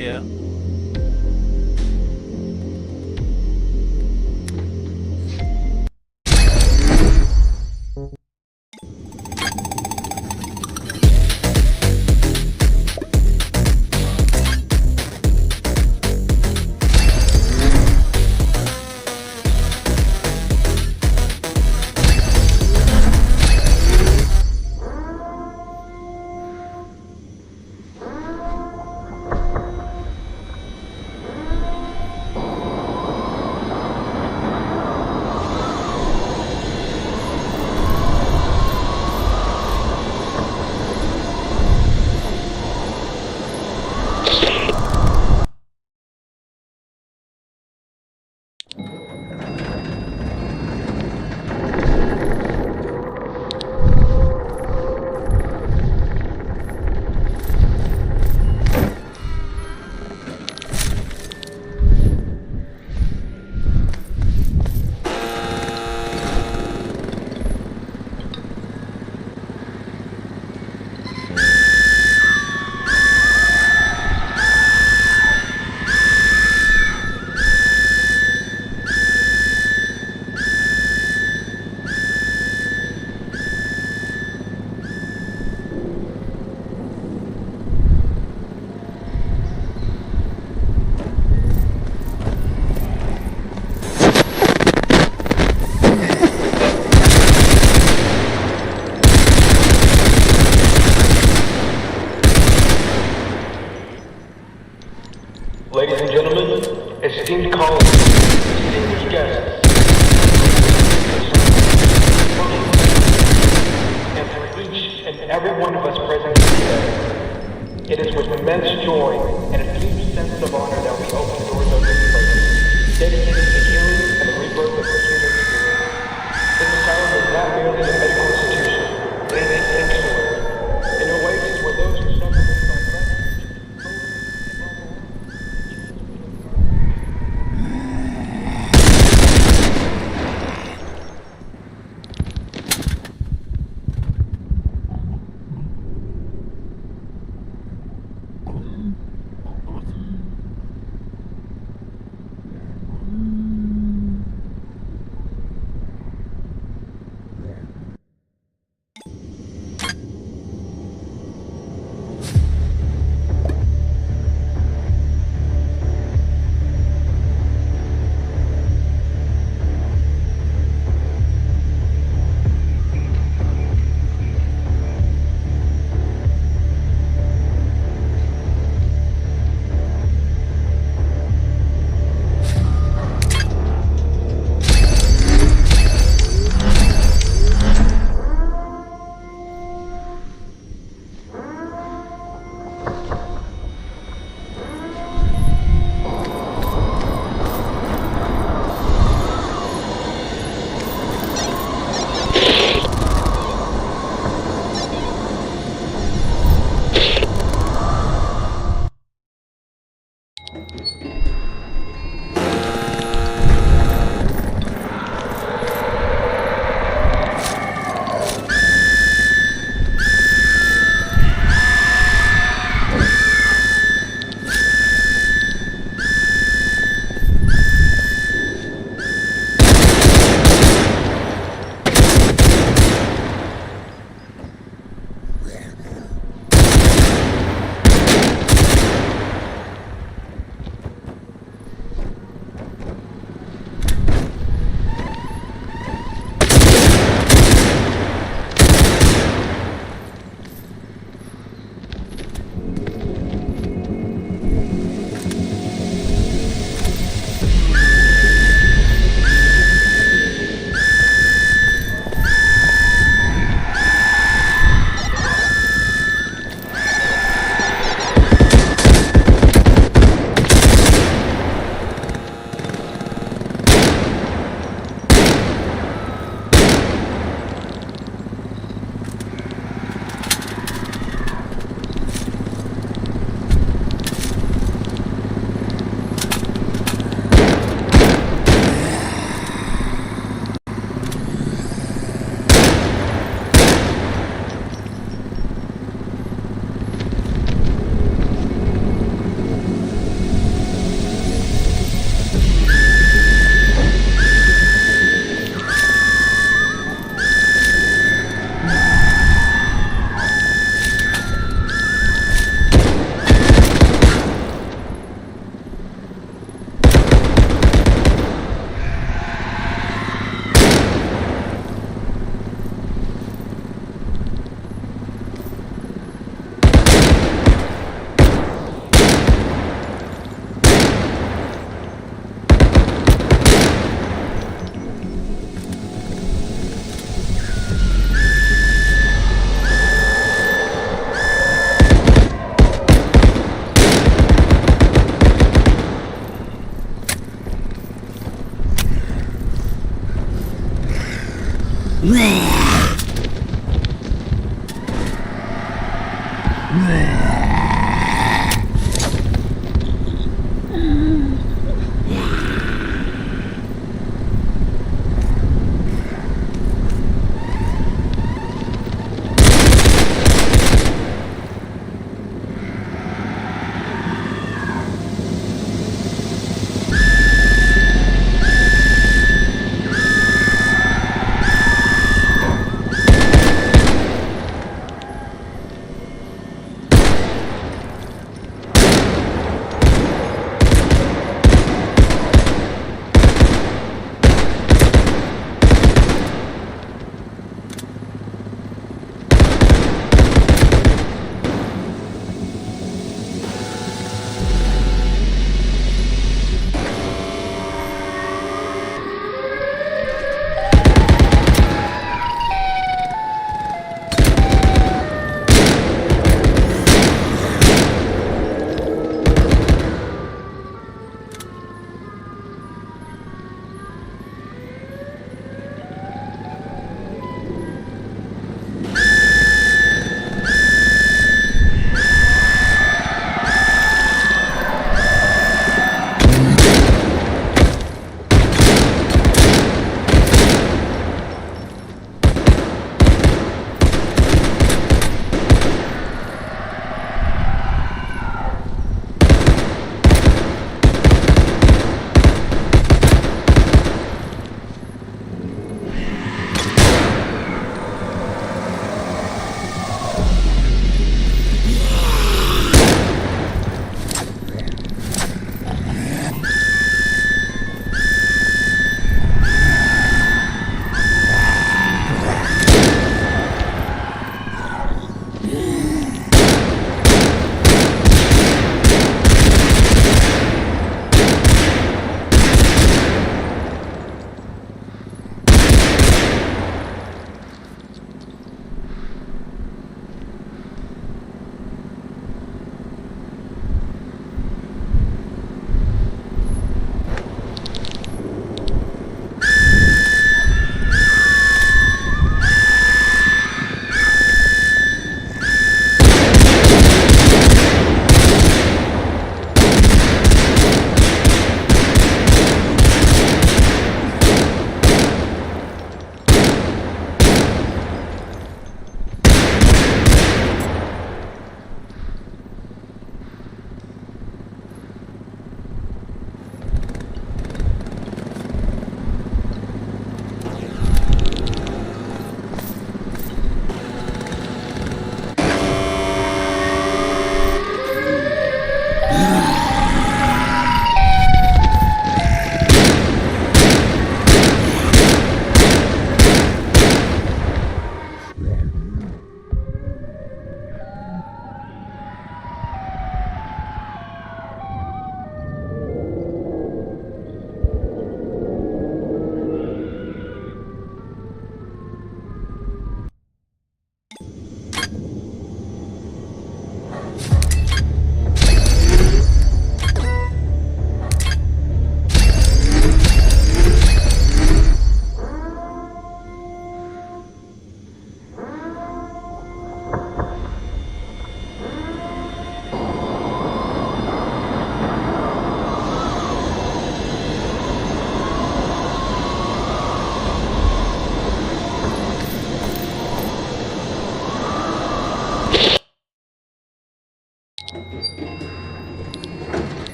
Yeah. Ladies and gentlemen, esteemed colleagues, distinguished guests, and for each and every one of us present today, it is with immense joy and a deep sense of honor that we open the doors of this place, dedicated to the healing and the rebirth of the human spirit. This asylum is not merely a medical institution, it is a sanctuary, an oasis where those who suffer from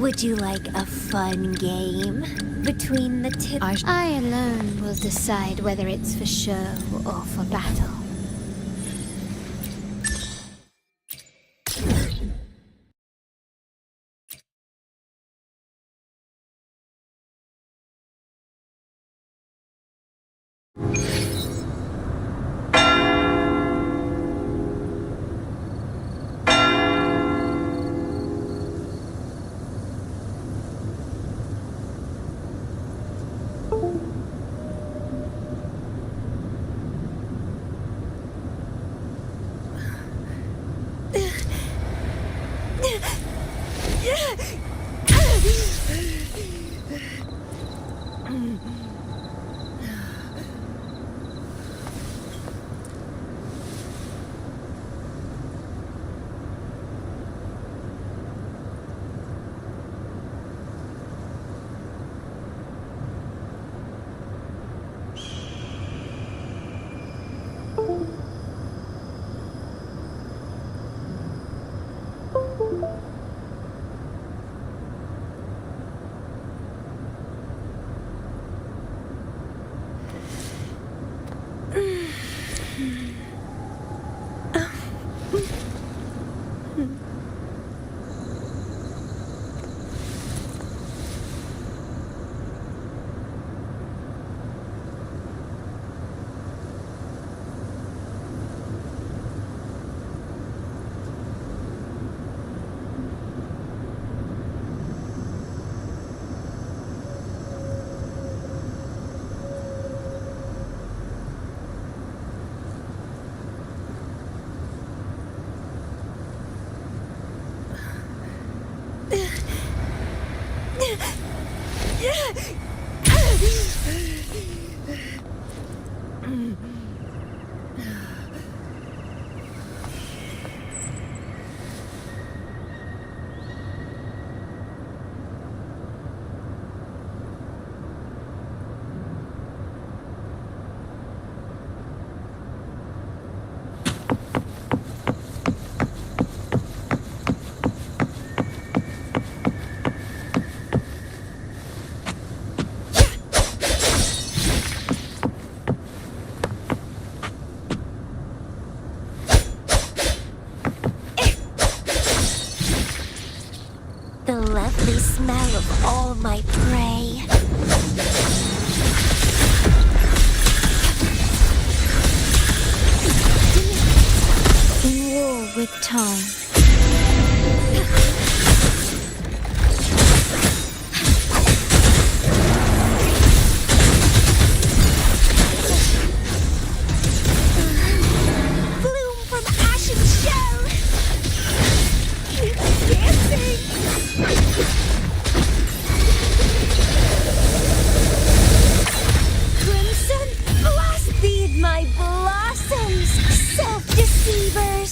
Would you like a fun game? Between the two, I alone will decide whether it's for show or for battle. The lovely smell of all my prey. In war with time. Bloom from ashen shell. Dancing. Crimson, blast feed my blossoms, self-deceivers!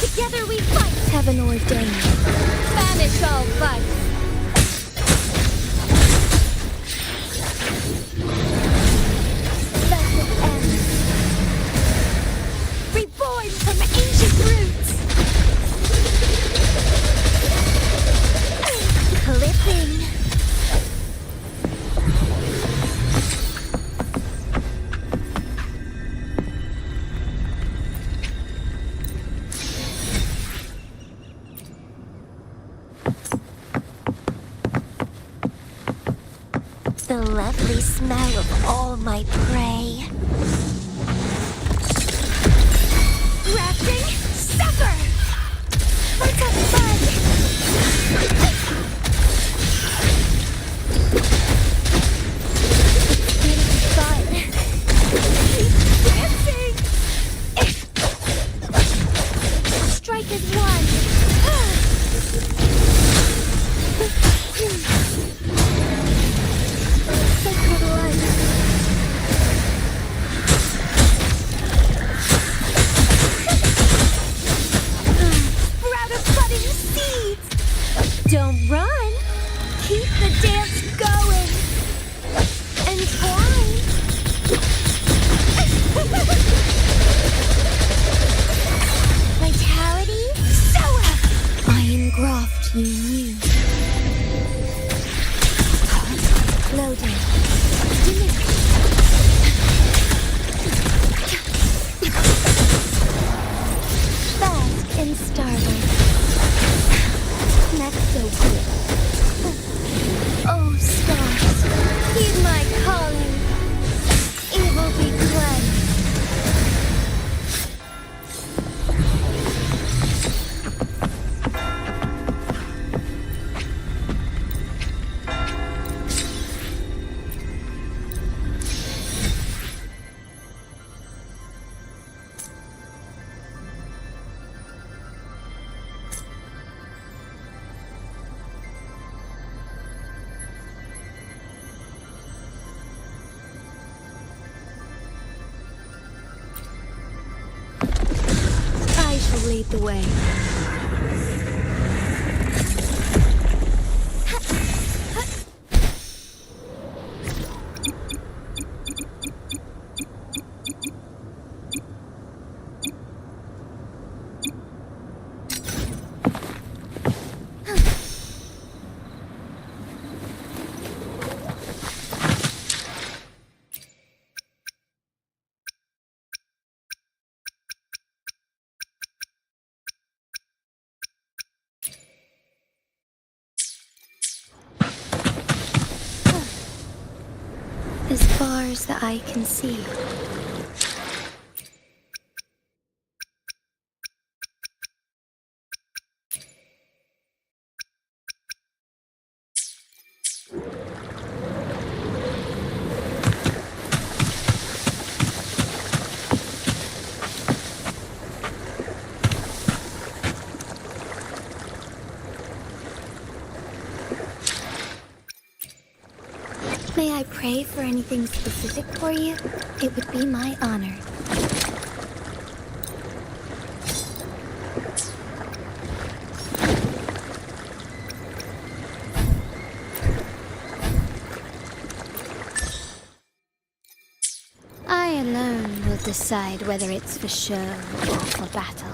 Together we fight, heaven ordained. Banish all vice. Let it end. Reborn from ancient roots. Clipping. The lovely smell of all my prey. Grafting, sucker! Let's have fun! Fun. Dancing! Strike as one! Sacred light. lead the way. As far as the eye can see. May I pray for anything specific for you? It would be my honor. I alone will decide whether it's for show or for battle.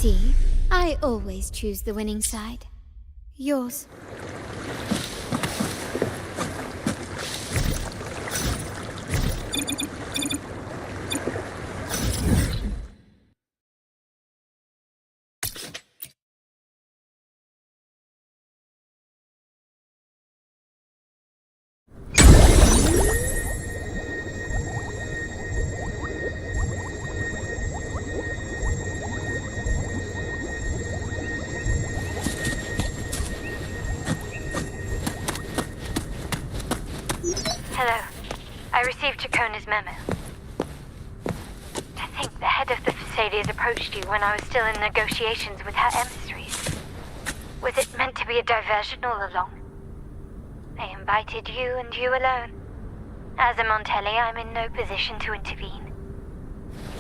See, I always choose the winning side. Yours. Hello. I received Chacona's memo. I think the head of the Thessalians approached you when I was still in negotiations with her emissaries. Was it meant to be a diversion all along? They invited you and you alone. As a Montelli, I'm in no position to intervene.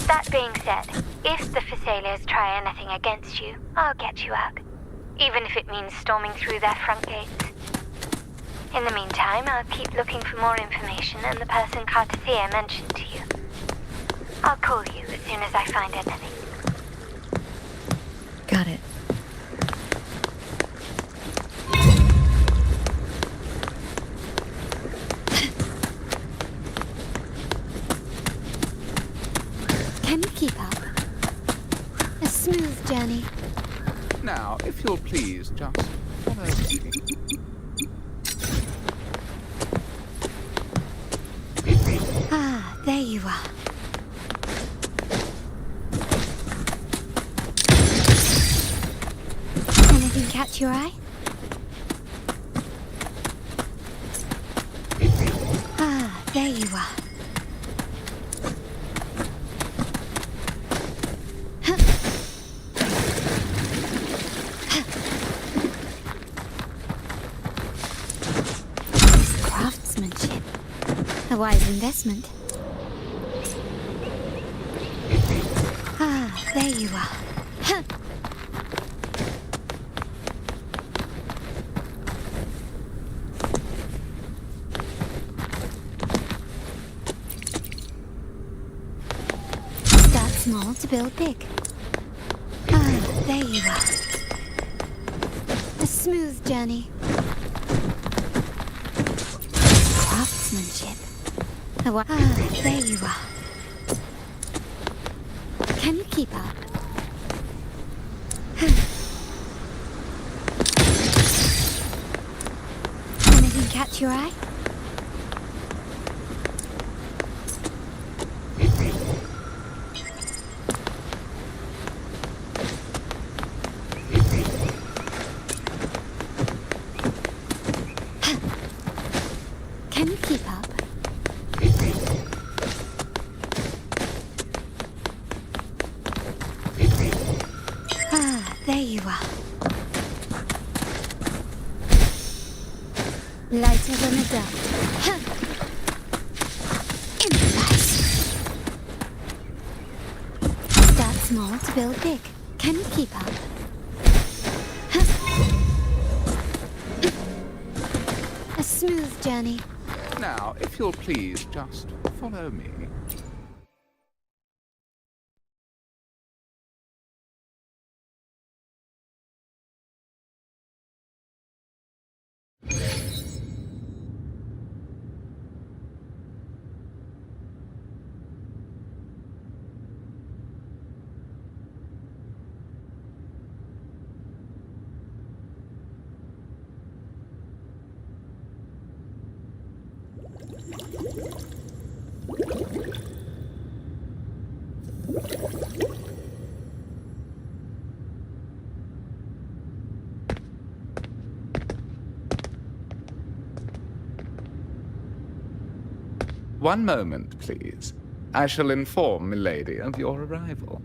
That being said, if the Thessalians try anything against you, I'll get you out. Even if it means storming through their front gates. In the meantime, I'll keep looking for more information and the person Cartisia mentioned to you. I'll call you as soon as I find anything. Got it. keep up? A smooth journey. Now, if you'll please just follow me. Ah, there you are. Anything catch your eye? Ah, there you are. This craftsmanship. A wise investment. Ah, there you are. Huh. Start small to build big. Ah, there you are. A smooth journey. Craftsmanship. Ah, there you are. Can you keep up? Anything catch your eye? Can you keep up? Ah, there you are. Lighter than a dove. Huh. Improvise. Start small to build big. Can you keep up? Huh. A smooth journey. Now, if you'll please just follow me. One moment, please. I shall inform Milady of your arrival.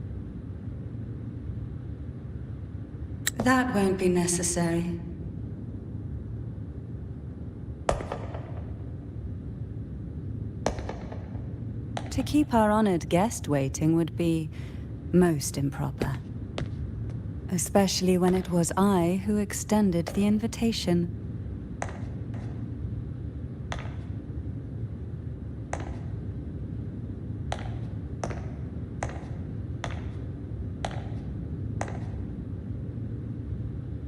That won't be necessary. To keep our honored guest waiting would be most improper. Especially when it was I who extended the invitation.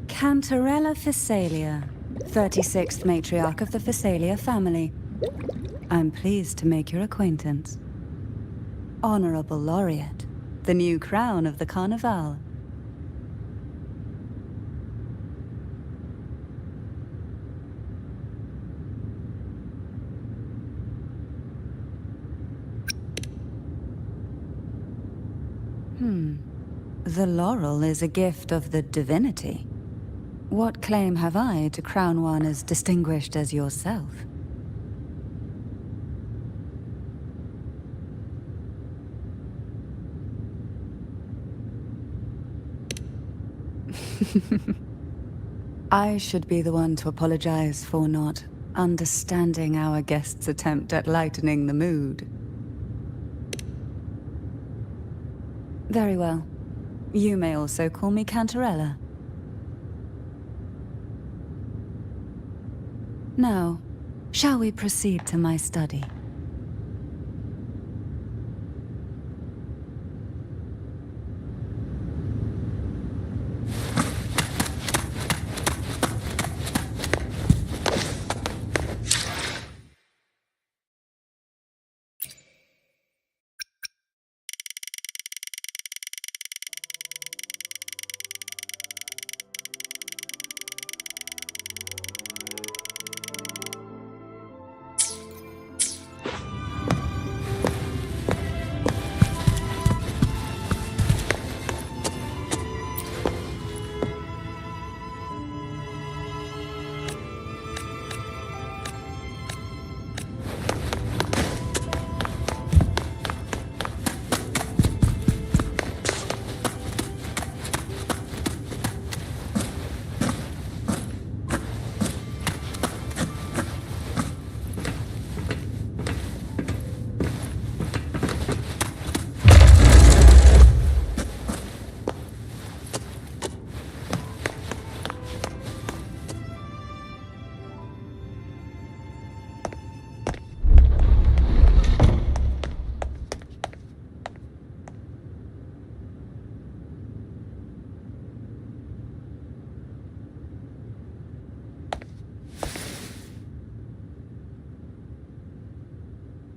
Cantarella Phasalia, 36th matriarch of the Phasalia family. I'm pleased to make your acquaintance. Honorable Laureate, the new crown of the Carnival. The laurel is a gift of the divinity. What claim have I to crown one as distinguished as yourself? I should be the one to apologize for not understanding our guest's attempt at lightening the mood. Very well. You may also call me Cantarella. Now, shall we proceed to my study?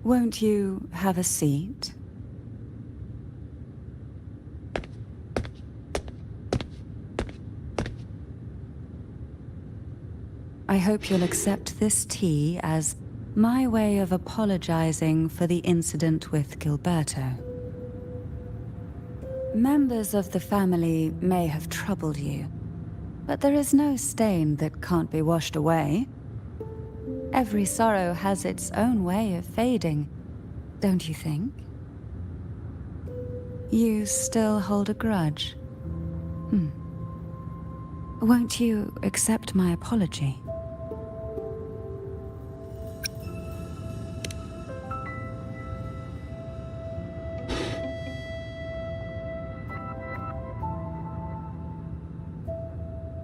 Won't you have a seat? I hope you'll accept this tea as my way of apologizing for the incident with Gilberto. Members of the family may have troubled you, but there is no stain that can't be washed away. Every sorrow has its own way of fading, don't you think? You still hold a grudge? Won't you accept my apology?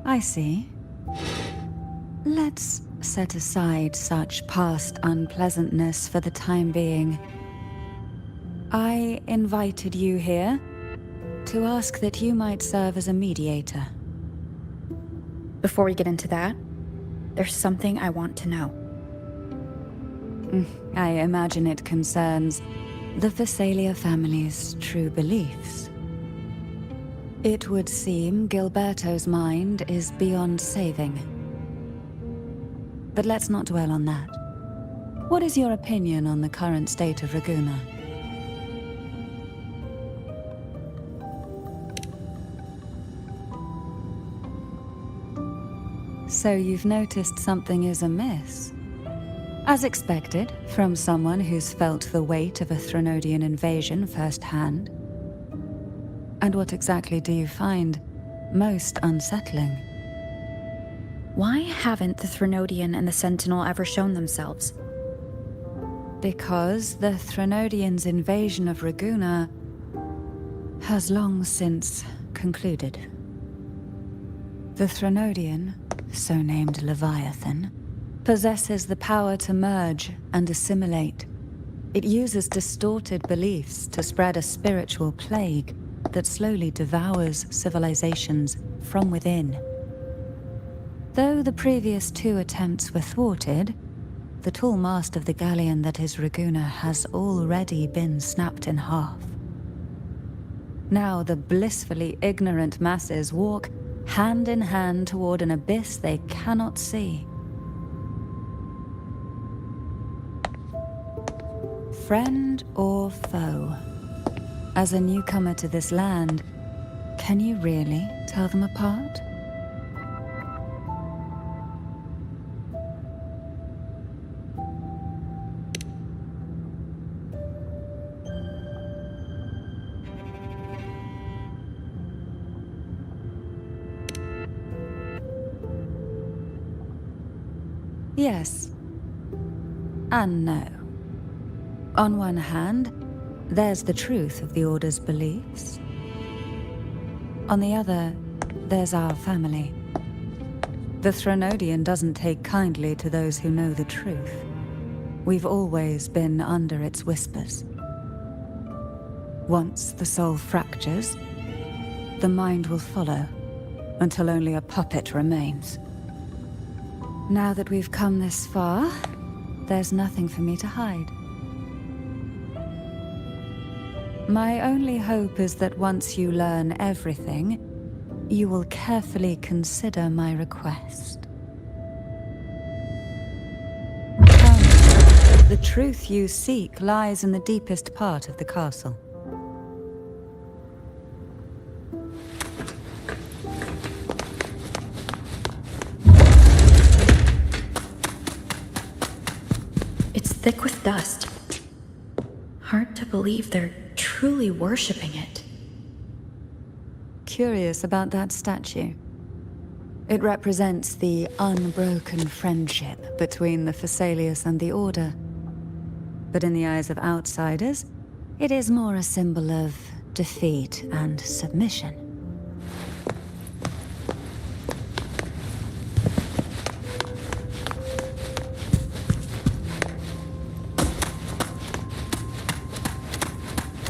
I see. Let's set aside such past unpleasantness for the time being. I invited you here to ask that you might serve as a mediator. Before we get into that, there's something I want to know. I imagine it concerns the Phasalia family's true beliefs. It would seem Gilberto's mind is beyond saving. But let's not dwell on that. What is your opinion on the current state of Raguna? So you've noticed something is amiss? As expected, from someone who's felt the weight of a Threnodian invasion firsthand. And what exactly do you find most unsettling? Why haven't the Threnodian and the Sentinel ever shown themselves? Because the Threnodians' invasion of Raguna has long since concluded. The Threnodian, so named Leviathan, possesses the power to merge and assimilate. It uses distorted beliefs to spread a spiritual plague that slowly devours civilizations from within. Though the previous 2 attempts were thwarted, the tall mast of the galleon that is Raguna has already been snapped in half. Now the blissfully ignorant masses walk hand in hand toward an abyss they cannot see. Friend or foe? As a newcomer to this land, can you really tell them apart? Yes. And no. On one hand, there's the truth of the Order's beliefs. On the other, there's our family. The Threnodian doesn't take kindly to those who know the truth. We've always been under its whispers. Once the soul fractures, the mind will follow, until only a puppet remains. Now that we've come this far, there's nothing for me to hide. My only hope is that once you learn everything, you will carefully consider my request. Tell me, the truth you seek lies in the deepest part of the castle. It's thick with dust. Hard to believe they're truly worshipping it. Curious about that statue. It represents the unbroken friendship between the Phasaelius and the Order. But in the eyes of outsiders, it is more a symbol of defeat and submission.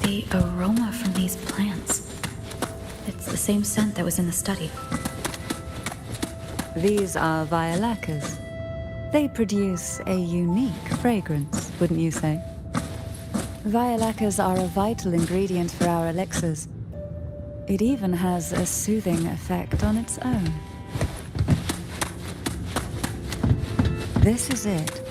The aroma from these plants. It's the same scent that was in the study. These are violacas. They produce a unique fragrance, wouldn't you say? Violacas are a vital ingredient for our elixirs. It even has a soothing effect on its own. This is it.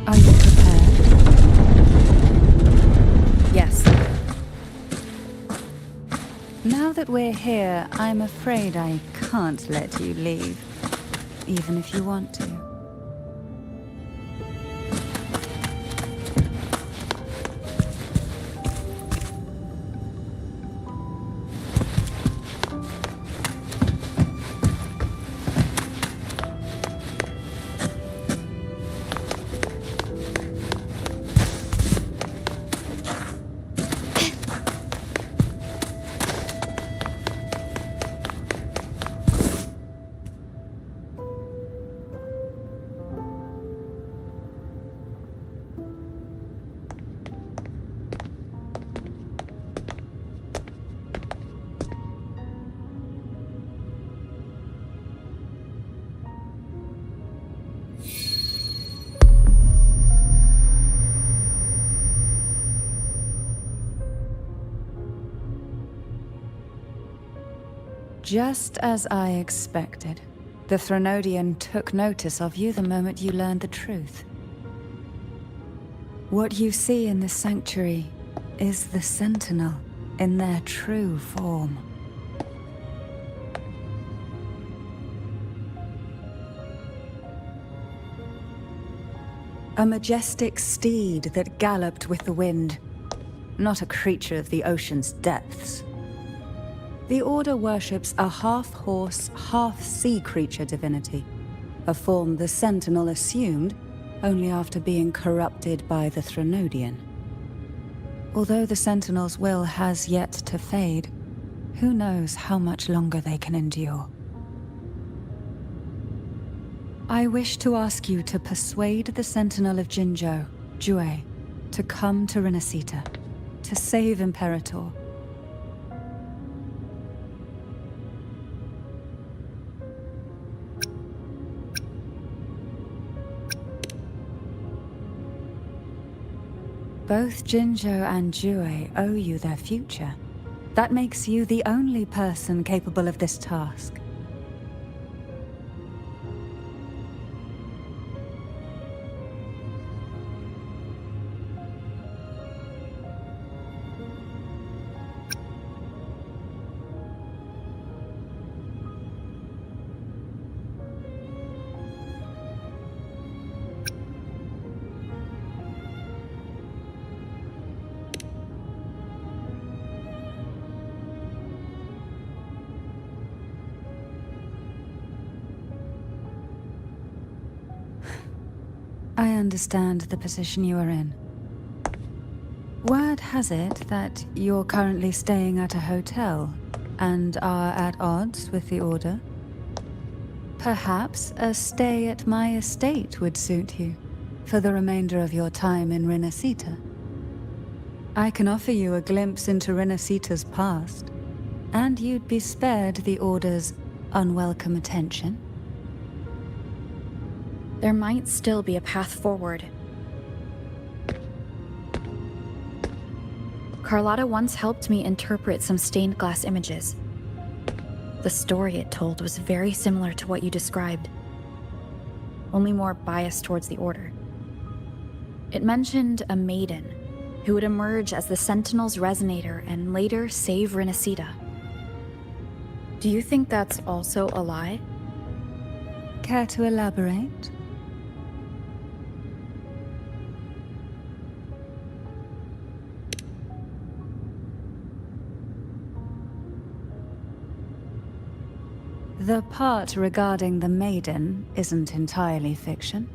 Are you prepared? Yes. Now that we're here, I'm afraid I can't let you leave, even if you want to. Just as I expected, the Threnodian took notice of you the moment you learned the truth. What you see in the sanctuary is the Sentinel in their true form. A majestic steed that galloped with the wind, not a creature of the ocean's depths. The Order worships a half-horse, half-sea creature divinity, a form the Sentinel assumed only after being corrupted by the Threnodian. Although the Sentinel's will has yet to fade, who knows how much longer they can endure. I wish to ask you to persuade the Sentinel of Jinzhou, Jue, to come to Renacita, to save Imperator. Both Jinzhou and Jue owe you their future. That makes you the only person capable of this task. I understand the position you are in. Word has it that you're currently staying at a hotel and are at odds with the Order. Perhaps a stay at my estate would suit you for the remainder of your time in Renacita. I can offer you a glimpse into Renacita's past, and you'd be spared the Order's unwelcome attention. There might still be a path forward. Carlotta once helped me interpret some stained glass images. The story it told was very similar to what you described, only more biased towards the Order. It mentioned a maiden who would emerge as the Sentinel's resonator and later save Renacita. Do you think that's also a lie? Care to elaborate? The part regarding the maiden isn't entirely fiction.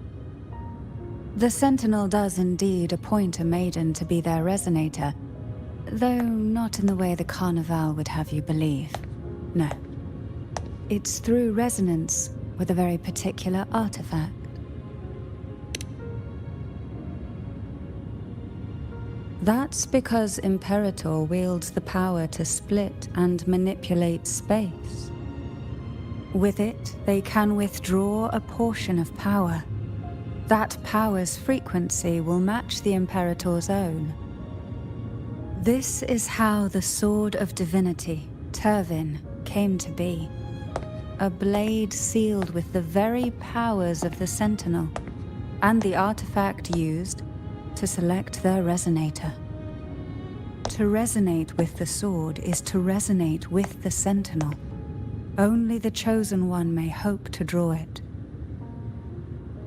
The Sentinel does indeed appoint a maiden to be their resonator, though not in the way the Carnival would have you believe. No. It's through resonance with a very particular artifact. That's because Imperator wields the power to split and manipulate space. With it, they can withdraw a portion of power. That power's frequency will match the Imperator's own. This is how the Sword of Divinity, Turvin, came to be. A blade sealed with the very powers of the Sentinel, and the artifact used to select their resonator. To resonate with the sword is to resonate with the Sentinel. Only the Chosen One may hope to draw it.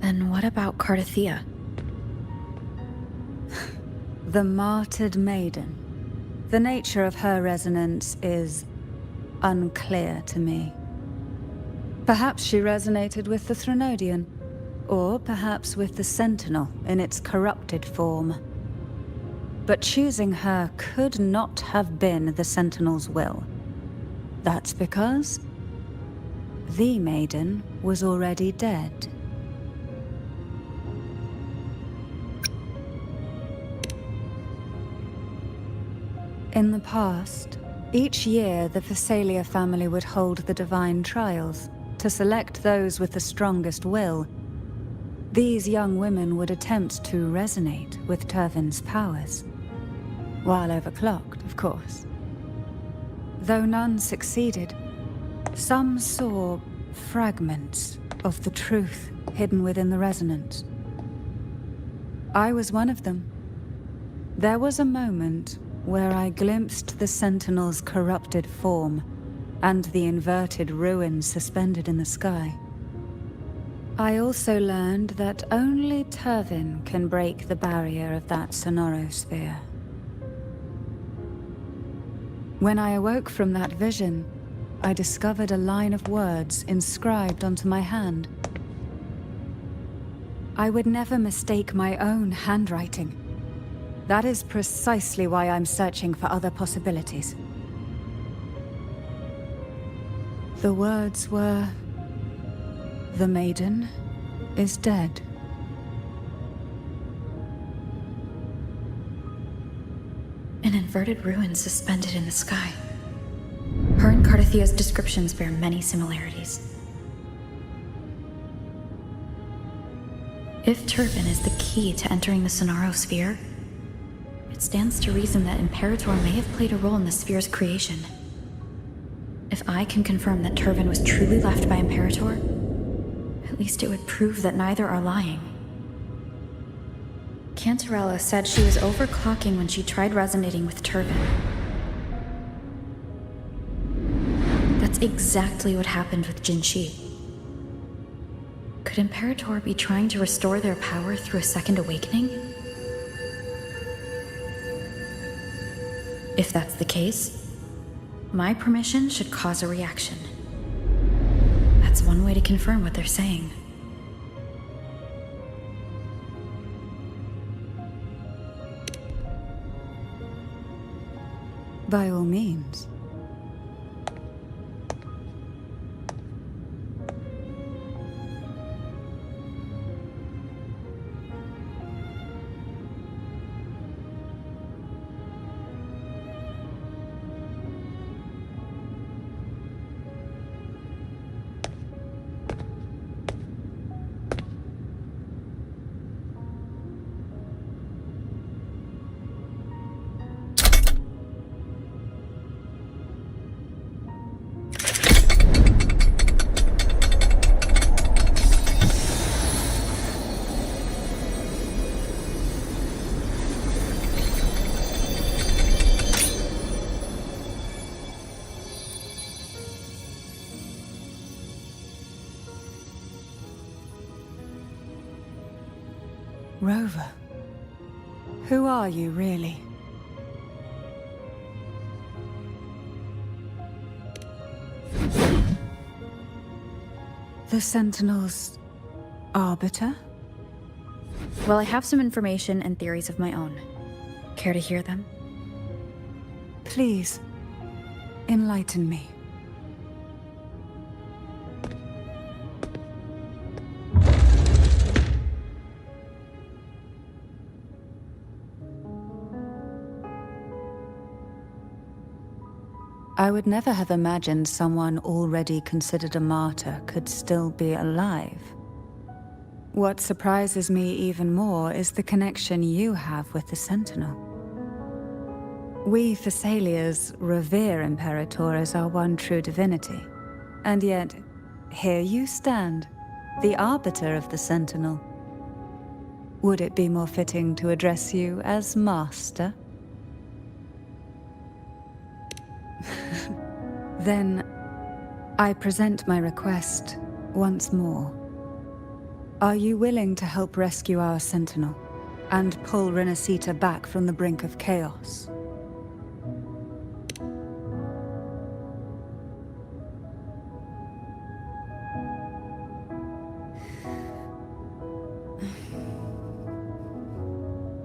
Then what about Cardathea? The martyred maiden. The nature of her resonance is unclear to me. Perhaps she resonated with the Threnodian, or perhaps with the Sentinel in its corrupted form. But choosing her could not have been the Sentinel's will. That's because the maiden was already dead. In the past, each year the Phasalia family would hold the Divine Trials to select those with the strongest will. These young women would attempt to resonate with Turvin's powers. While overclocked, of course. Though none succeeded, some saw fragments of the truth hidden within the resonance. I was one of them. There was a moment where I glimpsed the Sentinel's corrupted form and the inverted ruins suspended in the sky. I also learned that only Turvin can break the barrier of that sonorosphere. When I awoke from that vision, I discovered a line of words inscribed onto my hand. I would never mistake my own handwriting. That is precisely why I'm searching for other possibilities. The words were, "The maiden is dead." An inverted ruin suspended in the sky. Her and Cardathea's descriptions bear many similarities. If Turvin is the key to entering the Sonarosphere, it stands to reason that Imperator may have played a role in the sphere's creation. If I can confirm that Turvin was truly left by Imperator, at least it would prove that neither are lying. Cantarella said she was overclocking when she tried resonating with Turvin. That's exactly what happened with Jinshi. Could Imperator be trying to restore their power through a second awakening? If that's the case, my permission should cause a reaction. That's one way to confirm what they're saying. By all means. Rover, who are you really? The Sentinel's arbiter? Well, I have some information and theories of my own. Care to hear them? Please, enlighten me. I would never have imagined someone already considered a martyr could still be alive. What surprises me even more is the connection you have with the Sentinel. We Thessalians revere Imperator as our one true divinity, and yet, here you stand, the arbiter of the Sentinel. Would it be more fitting to address you as Master? Then, I present my request once more. Are you willing to help rescue our Sentinel and pull Renacita back from the brink of chaos?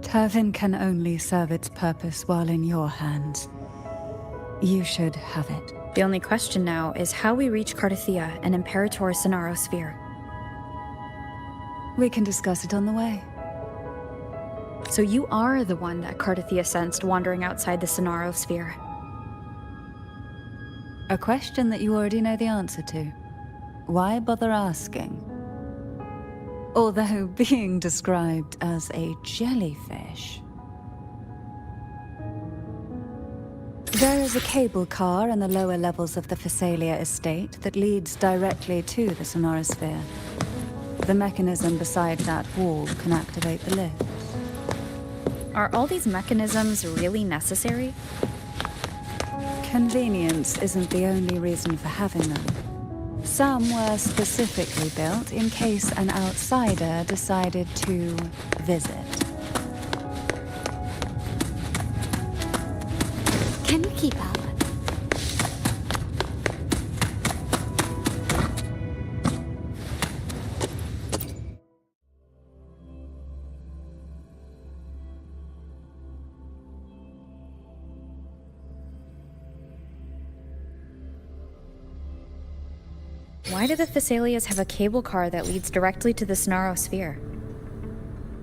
Turvin can only serve its purpose while in your hands. You should have it. The only question now is how we reach Cardathia and Imperator's Sonaro Sphere. We can discuss it on the way. So you are the one that Cardathia sensed wandering outside the Sonaro Sphere. A question that you already know the answer to. Why bother asking? Although being described as a jellyfish. There is a cable car in the lower levels of the Thessalia estate that leads directly to the Sonorosphere. The mechanism beside that wall can activate the lift. Are all these mechanisms really necessary? Convenience isn't the only reason for having them. Some were specifically built in case an outsider decided to visit. Can you keep up? Why do the Thessalias have a cable car that leads directly to the Sonaro Sphere?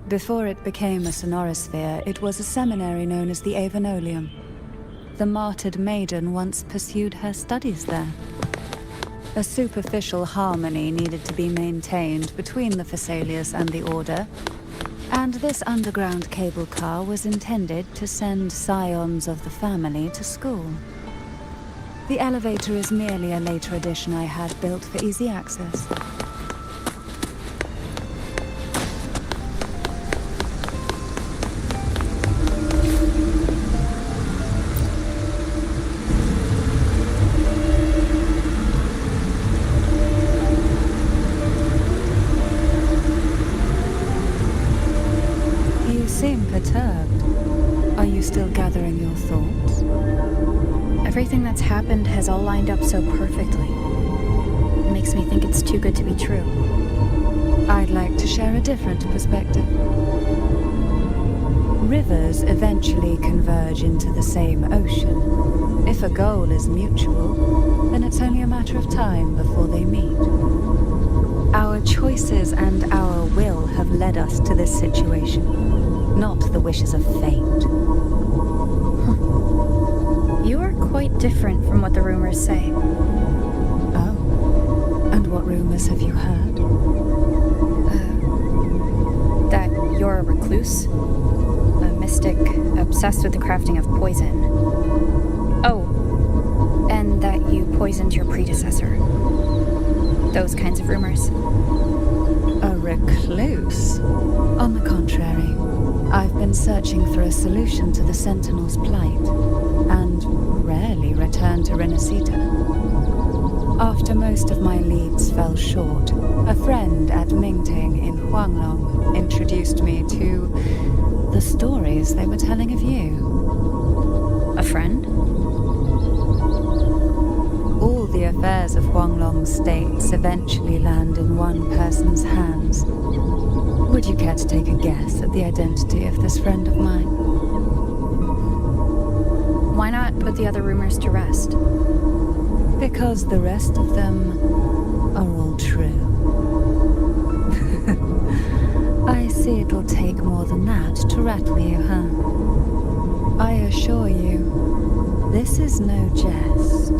Before it became a Sonorosphere, it was a seminary known as the Avenolium. The martyred maiden once pursued her studies there. A superficial harmony needed to be maintained between the Thessalias and the Order, and this underground cable car was intended to send scions of the family to school. The elevator is merely a later addition I had built for easy access. You seem perturbed. Are you still gathering your thoughts? Everything that's happened has all lined up so perfectly. It makes me think it's too good to be true. I'd like to share a different perspective. Rivers eventually converge into the same ocean. If a goal is mutual, then it's only a matter of time before they meet. Our choices and our will have led us to this situation, not the wishes of fate. You are quite different from what the rumors say. Oh. And what rumors have you heard? That you're a recluse, a mystic obsessed with the crafting of poison. Oh, and that you poisoned your predecessor. Those kinds of rumors. A recluse? On the contrary, I've been searching for a solution to the Sentinel's plight, and rarely return to Renacita. After most of my leads fell short, a friend at Mingting in Huanglong introduced me to the stories they were telling of you. A friend? All the affairs of Huanglong states eventually land in one person's hands. Would you care to take a guess at the identity of this friend of mine? Why not put the other rumors to rest? Because the rest of them are all true. I see it'll take more than that to rattle you, huh? I assure you, This is no jest.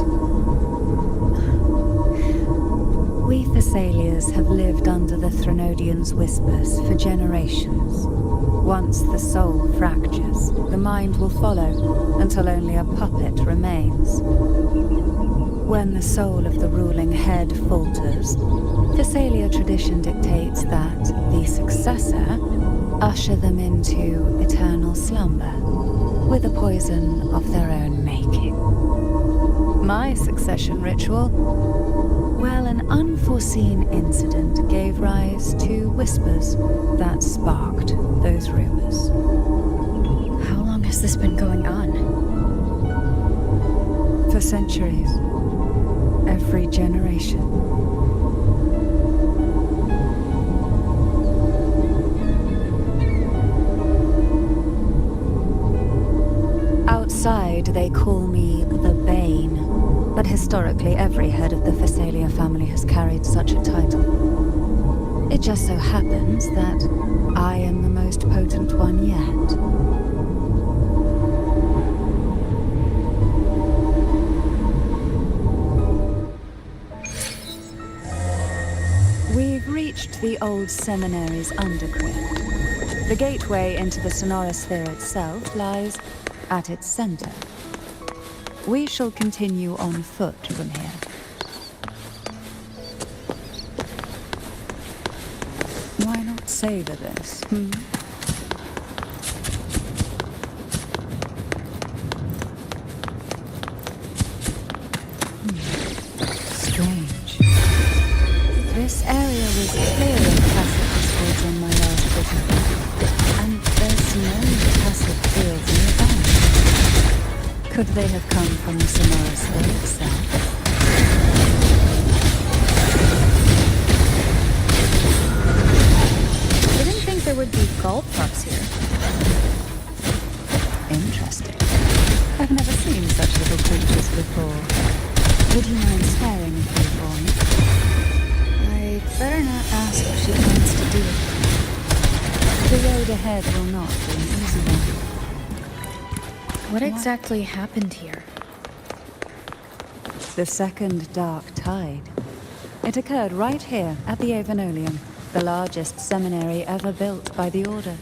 We Thessalians have lived under the Threnodians' whispers for generations. Once the soul fractures, the mind will follow until only a puppet remains. When the soul of the ruling head falters, Thessalia tradition dictates that the successor usher them into eternal slumber with a poison of their own making. My succession ritual? Well, an unforeseen incident gave rise to whispers that sparked those rumors. How long has this been going on? For centuries. Every generation. Outside, they call me the Bane. But historically, every head of the Thessalia family has carried such a title. It just so happens that I am the most potent one yet. We've reached the old seminary's undercrypt. The gateway into the sonorosphere itself lies at its center. We shall continue on foot from here. Why not savor this, Strange. This area was clear of passive discords on my last visit. And there's no passive fields nearby. Could they have come from the sonorosphere itself? Didn't think there would be gull pups here. Interesting. I've never seen such little creatures before. Would you mind sparing a few for me? I'd better not ask what she plans to do. The road ahead will not be an easy one. What exactly happened here? The second dark tide. It occurred right here at the Avenolium, the largest seminary ever built by the Order.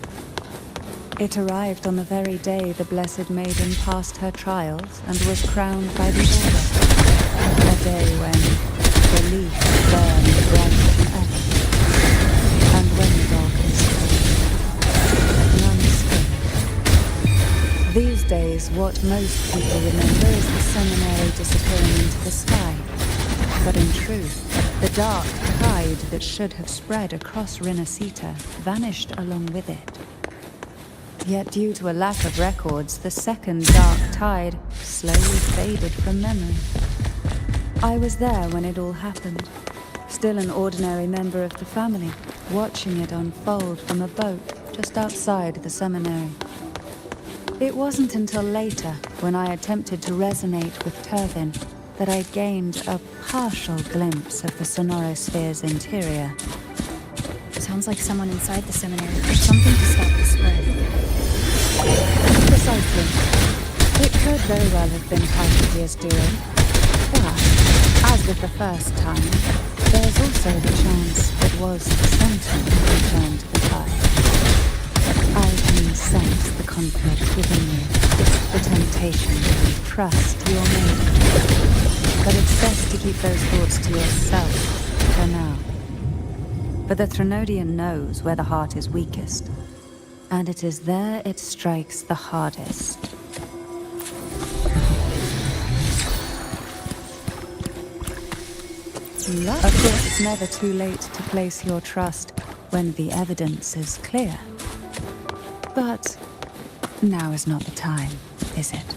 It arrived on the very day the Blessed Maiden passed her trials and was crowned by the Order. A day when belief burned brighter than ever. And when the darkness fell, none escaped. These days, what most people remember is the seminary disappearing into the sky. But in truth, the dark tide that should have spread across Rinascita vanished along with it. Yet due to a lack of records, the second dark tide slowly faded from memory. I was there when it all happened, still an ordinary member of the family, watching it unfold from a boat just outside the seminary. It wasn't until later, when I attempted to resonate with Turvin, that I gained a partial glimpse of the sonorosphere's interior. Sounds like someone inside the seminary pushed something to stop the spread. Precisely. It could very well have been Hyperia's doing. But, as with the first time, there's also the chance it was the sentiment that turned the tide. I can sense the conflict within you, the temptation to trust your maiden. But it's best to keep those thoughts to yourself for now. For the Threnodian knows where the heart is weakest, and it is there it strikes the hardest. Of course, it's never too late to place your trust when the evidence is clear. But now is not the time, is it?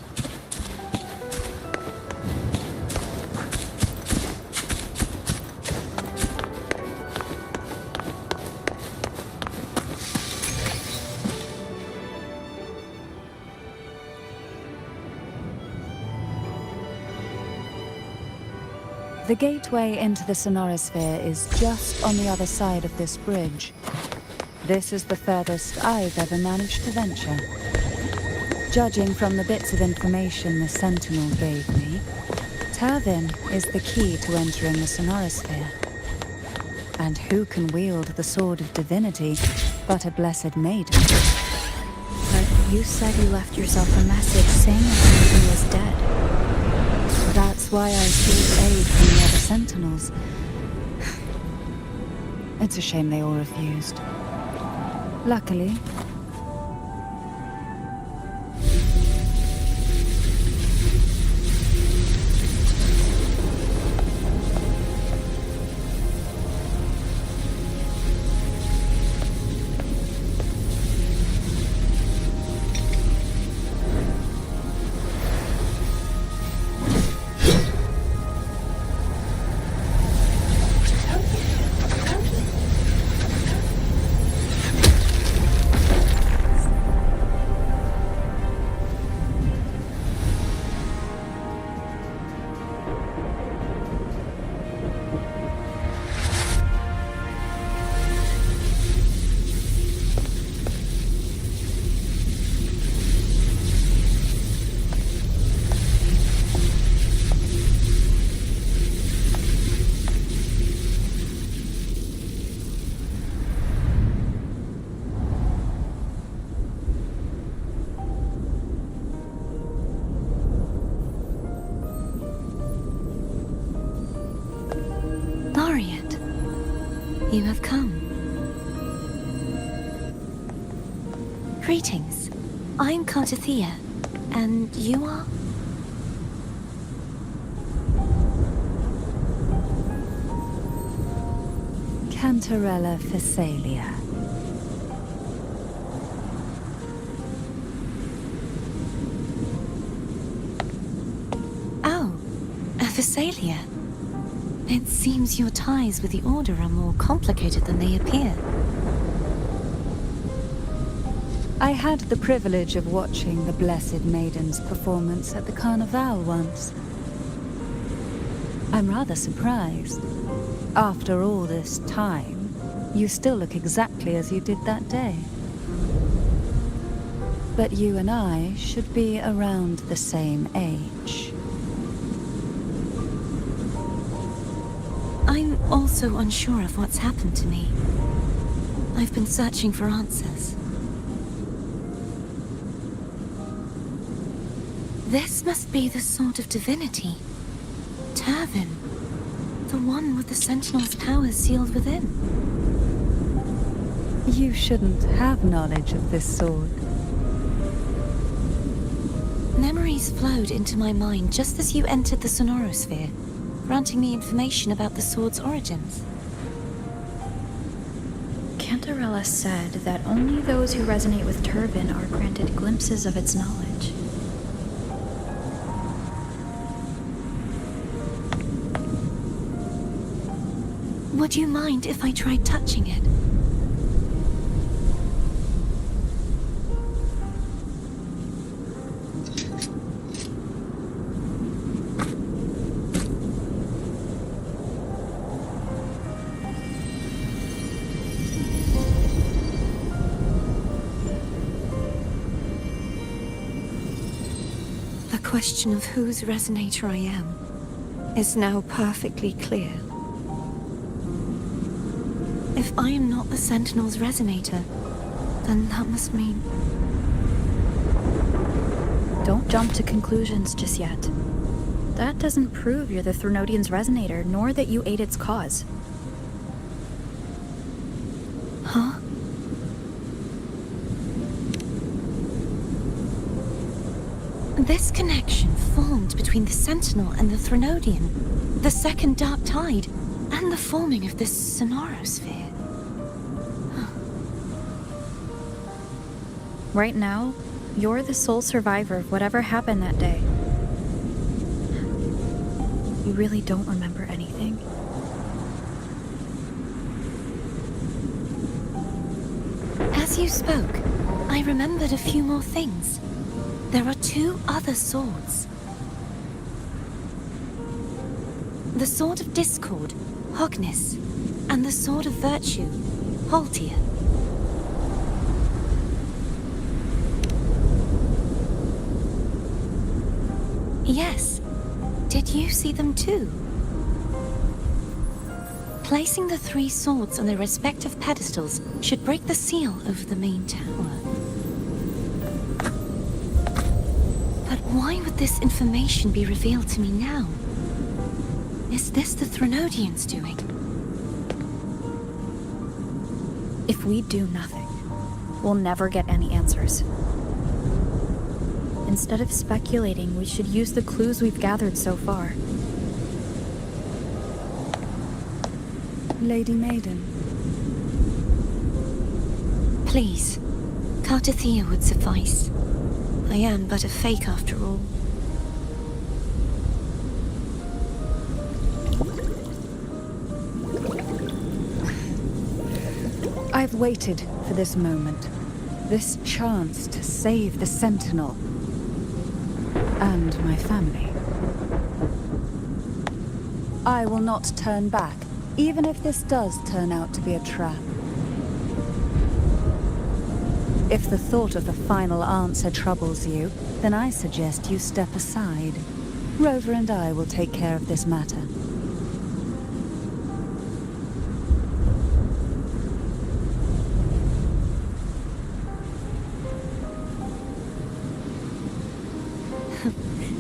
The gateway into the sonorosphere is just on the other side of this bridge. This is the furthest I've ever managed to venture. Judging from the bits of information the Sentinel gave me, Turvin is the key to entering the Sonorosphere. And who can wield the Sword of Divinity but a blessed maiden? But you said you left yourself a message saying that Nathan was dead. That's why I sought aid from the other Sentinels. It's a shame they all refused. Luckily, Laureate, you have come. Greetings. I'm Cartathea, and you are? Cantarella Phasalia. Oh, a Phasalia. It seems your ties with the Order are more complicated than they appear. I had the privilege of watching the Blessed Maiden's performance at the Carnival once. I'm rather surprised. After all this time, you still look exactly as you did that day. But you and I should be around the same age. I'm also unsure of what's happened to me. I've been searching for answers. This must be the Sword of Divinity. Turvin. The one with the Sentinel's powers sealed within. You shouldn't have knowledge of this sword. Memories flowed into my mind just as you entered the Sonorosphere, granting me information about the sword's origins. Cantarella said that only those who resonate with Turvin are granted glimpses of its knowledge. Would you mind if I tried touching it? The question of whose resonator I am is now perfectly clear. If I am not the Sentinel's resonator, then that must mean... Don't jump to conclusions just yet. That doesn't prove you're the Threnodian's resonator, nor that you ate its cause. Huh? This connection formed between the Sentinel and the Threnodian, the second Dark Tide, and the forming of this Sonorosphere. Right now, you're the sole survivor of whatever happened that day. You really don't remember anything? As you spoke, I remembered a few more things. There are two other swords. The Sword of Discord, Hognis, and the Sword of Virtue, Haltia. Yes. Did you see them too? Placing the 3 swords on their respective pedestals should break the seal over the main tower. But why would this information be revealed to me now? Is this the Threnodians' doing? If we do nothing, we'll never get any answers. Instead of speculating, we should use the clues we've gathered so far. Lady Maiden. Please, Cartathea would suffice. I am but a fake after all. I've waited for this moment. This chance to save the Sentinel. And my family. I will not turn back, even if this does turn out to be a trap. If the thought of the final answer troubles you, then I suggest you step aside. Rover and I will take care of this matter.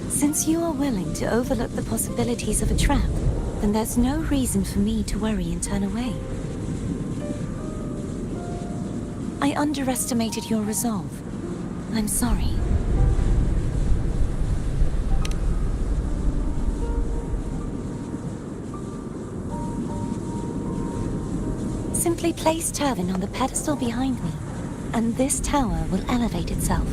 Since you are willing to overlook the possibilities of a trap, then there's no reason for me to worry and turn away. I underestimated your resolve. I'm sorry. Simply place Turvin on the pedestal behind me, and this tower will elevate itself.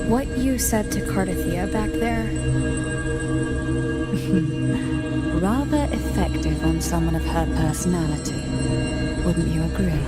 What you said to Cartathea back there? Rather effective on someone of her personality. Wouldn't you agree?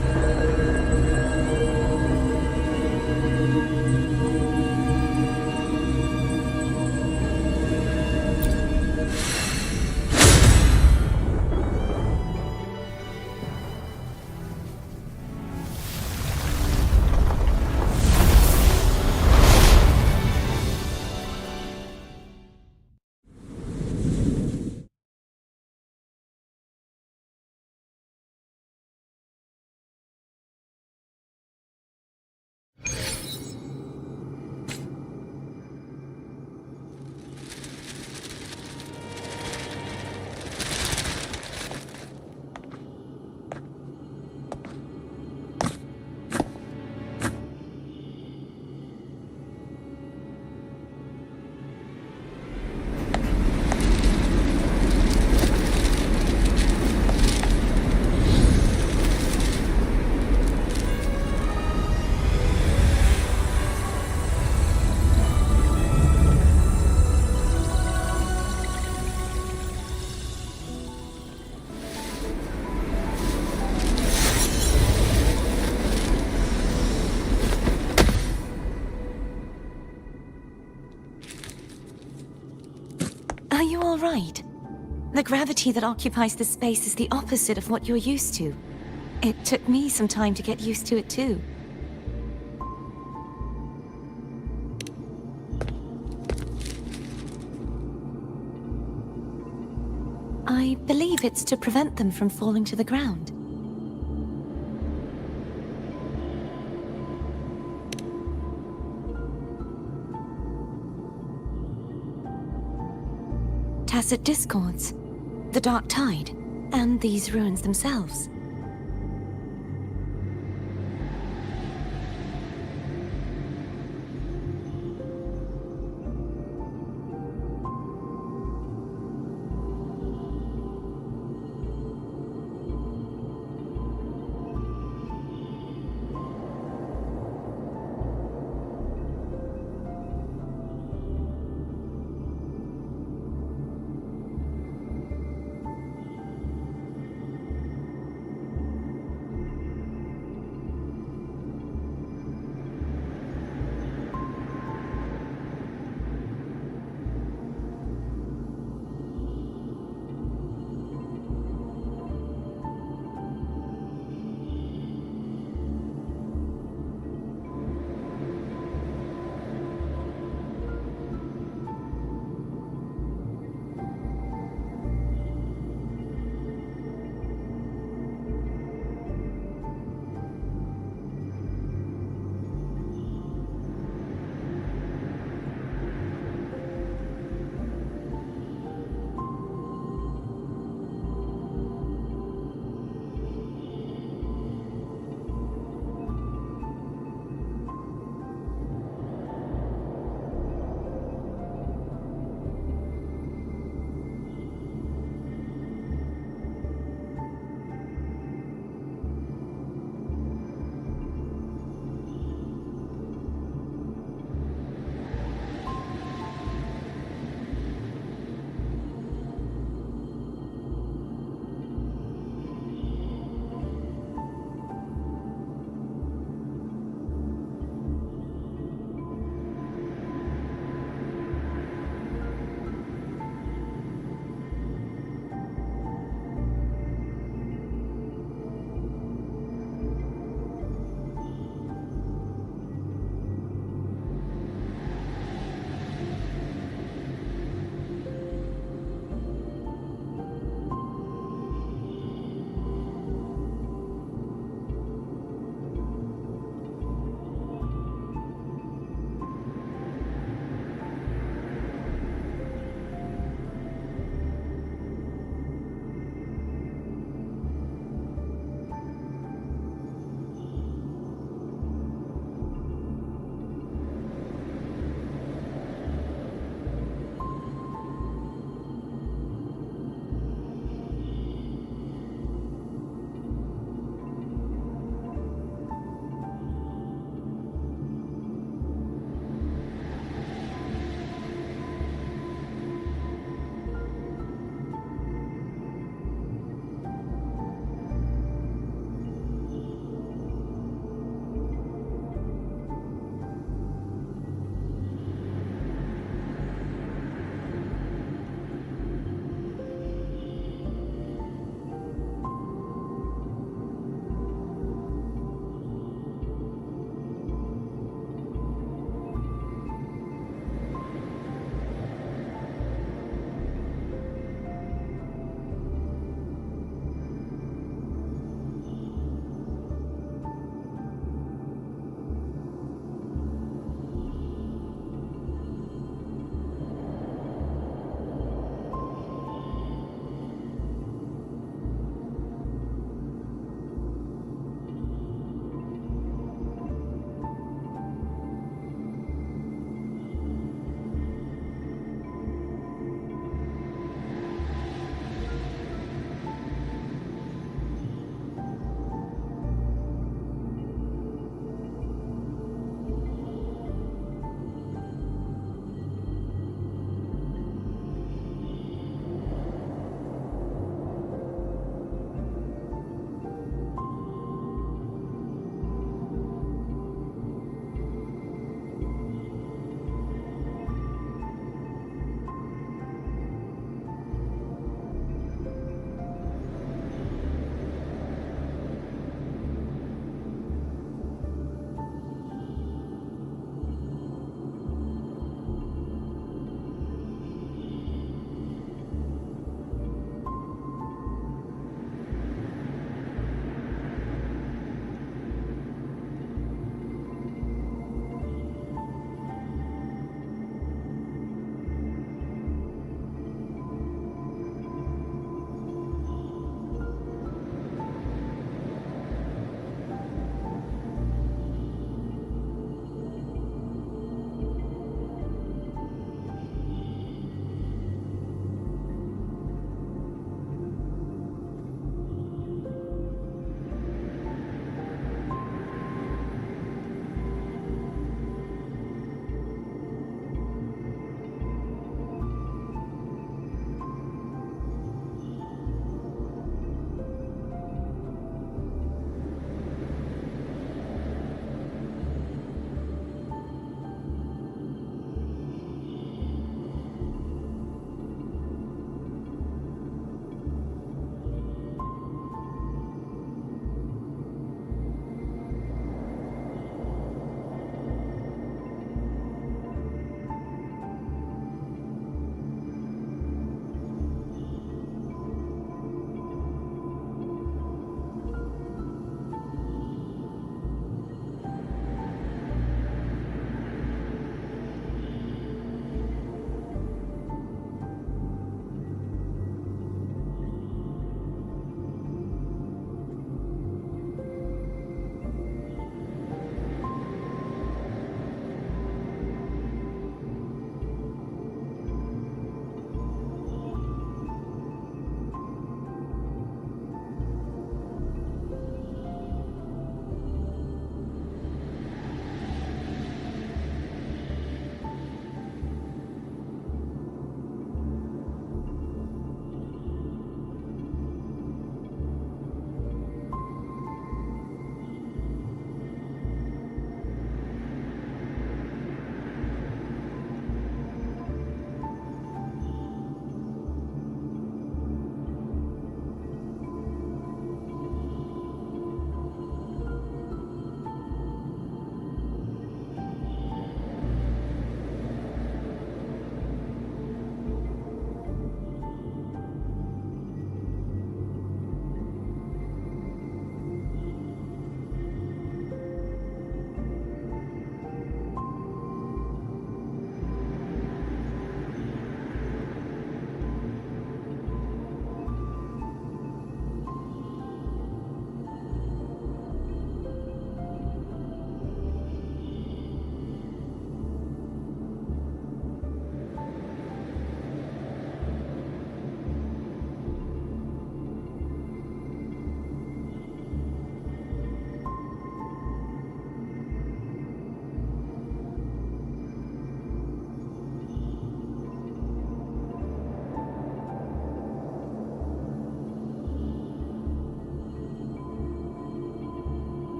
Are you all right? The gravity that occupies this space is the opposite of what you're used to. It took me some time to get used to it too. I believe it's to prevent them from falling to the ground. Tacit discords, the Dark Tide, and these ruins themselves.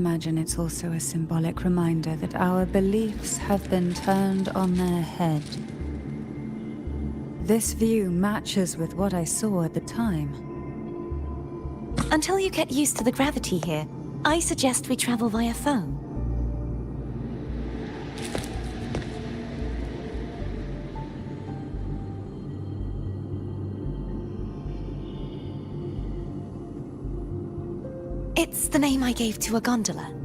imagine it's also a symbolic reminder that our beliefs have been turned on their head. This view matches with what I saw at the time. Until you get used to the gravity here, I suggest we travel via phone. It's the name I gave to a gondola.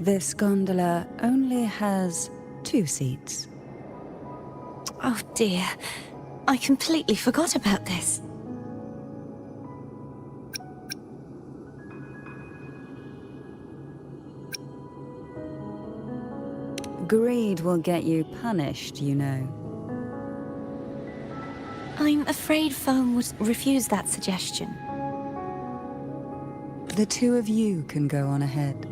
This gondola only has 2 seats. Oh dear, I completely forgot about this. Greed will get you punished, you know. I'm afraid Foam would refuse that suggestion. The 2 of you can go on ahead.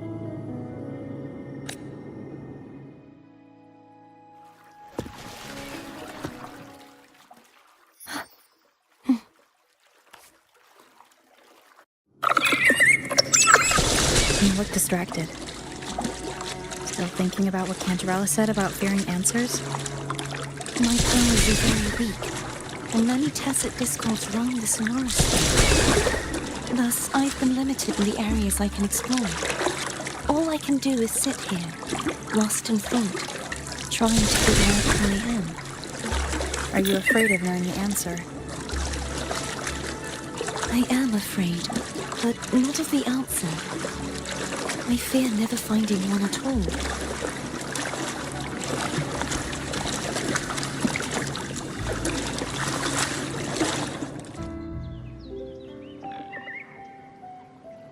You look distracted. Still thinking about what Cantarella said about fearing answers? My powers are very weak, and many tacit discords roam the Sonoran State. Thus, I've been limited in the areas I can explore. All I can do is sit here, lost in thought, trying to figure out who I am. Are you afraid of knowing the answer? I am afraid, but not of the answer. I fear never finding one at all.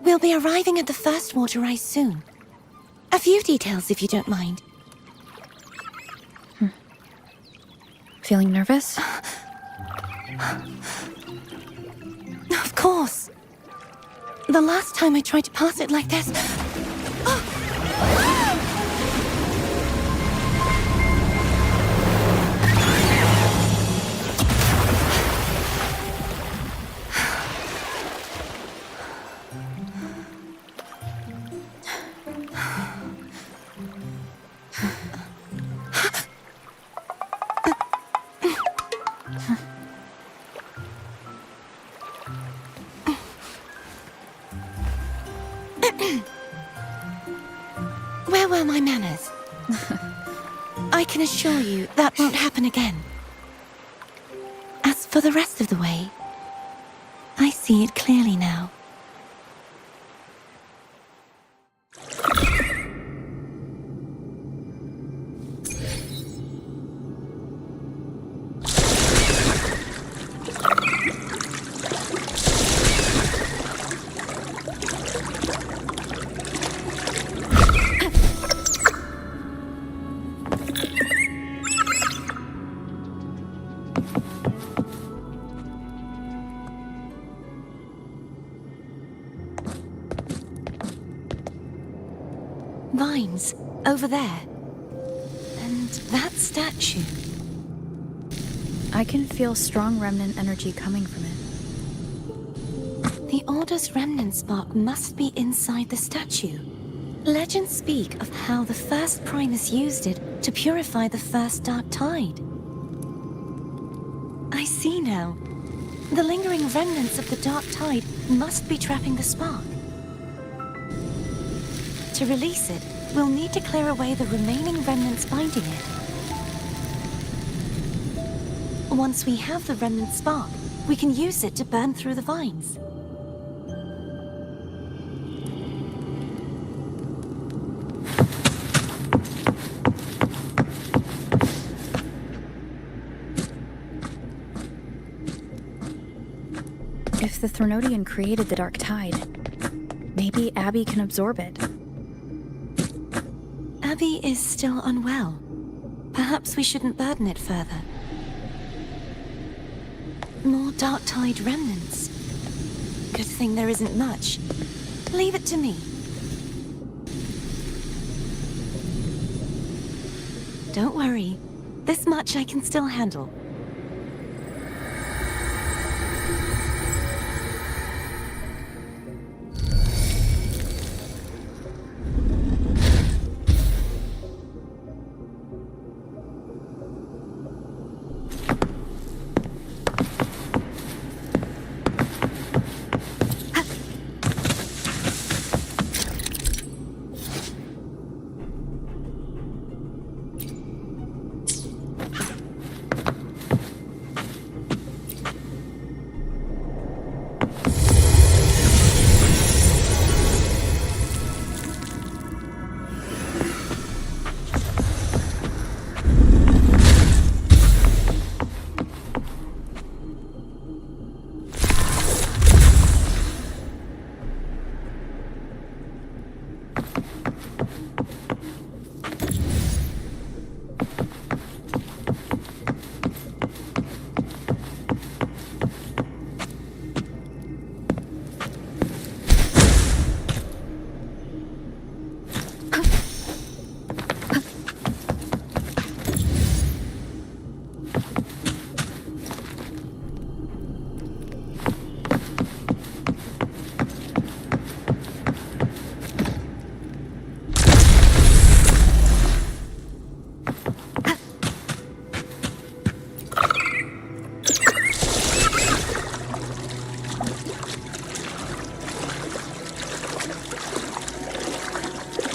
We'll be arriving at the first water rise soon. A few details, if you don't mind. Feeling nervous? Of course. The last time I tried to pass it like this... Where were my manners? I can assure you that won't happen again. As for the rest of the way, I see it clearly now. Vines, over there. And that statue. I can feel strong remnant energy coming from it. The Order's remnant spark must be inside the statue. Legends speak of how the first Primus used it to purify the first dark tide. I see now. The lingering remnants of the dark tide must be trapping the spark. To release it, we'll need to clear away the remaining remnants binding it. Once we have the remnant spark, we can use it to burn through the vines. If the Threnodian created the dark tide, maybe Abby can absorb it. Abby is still unwell. Perhaps we shouldn't burden it further. More dark tide remnants. Good thing there isn't much. Leave it to me. Don't worry. This much I can still handle.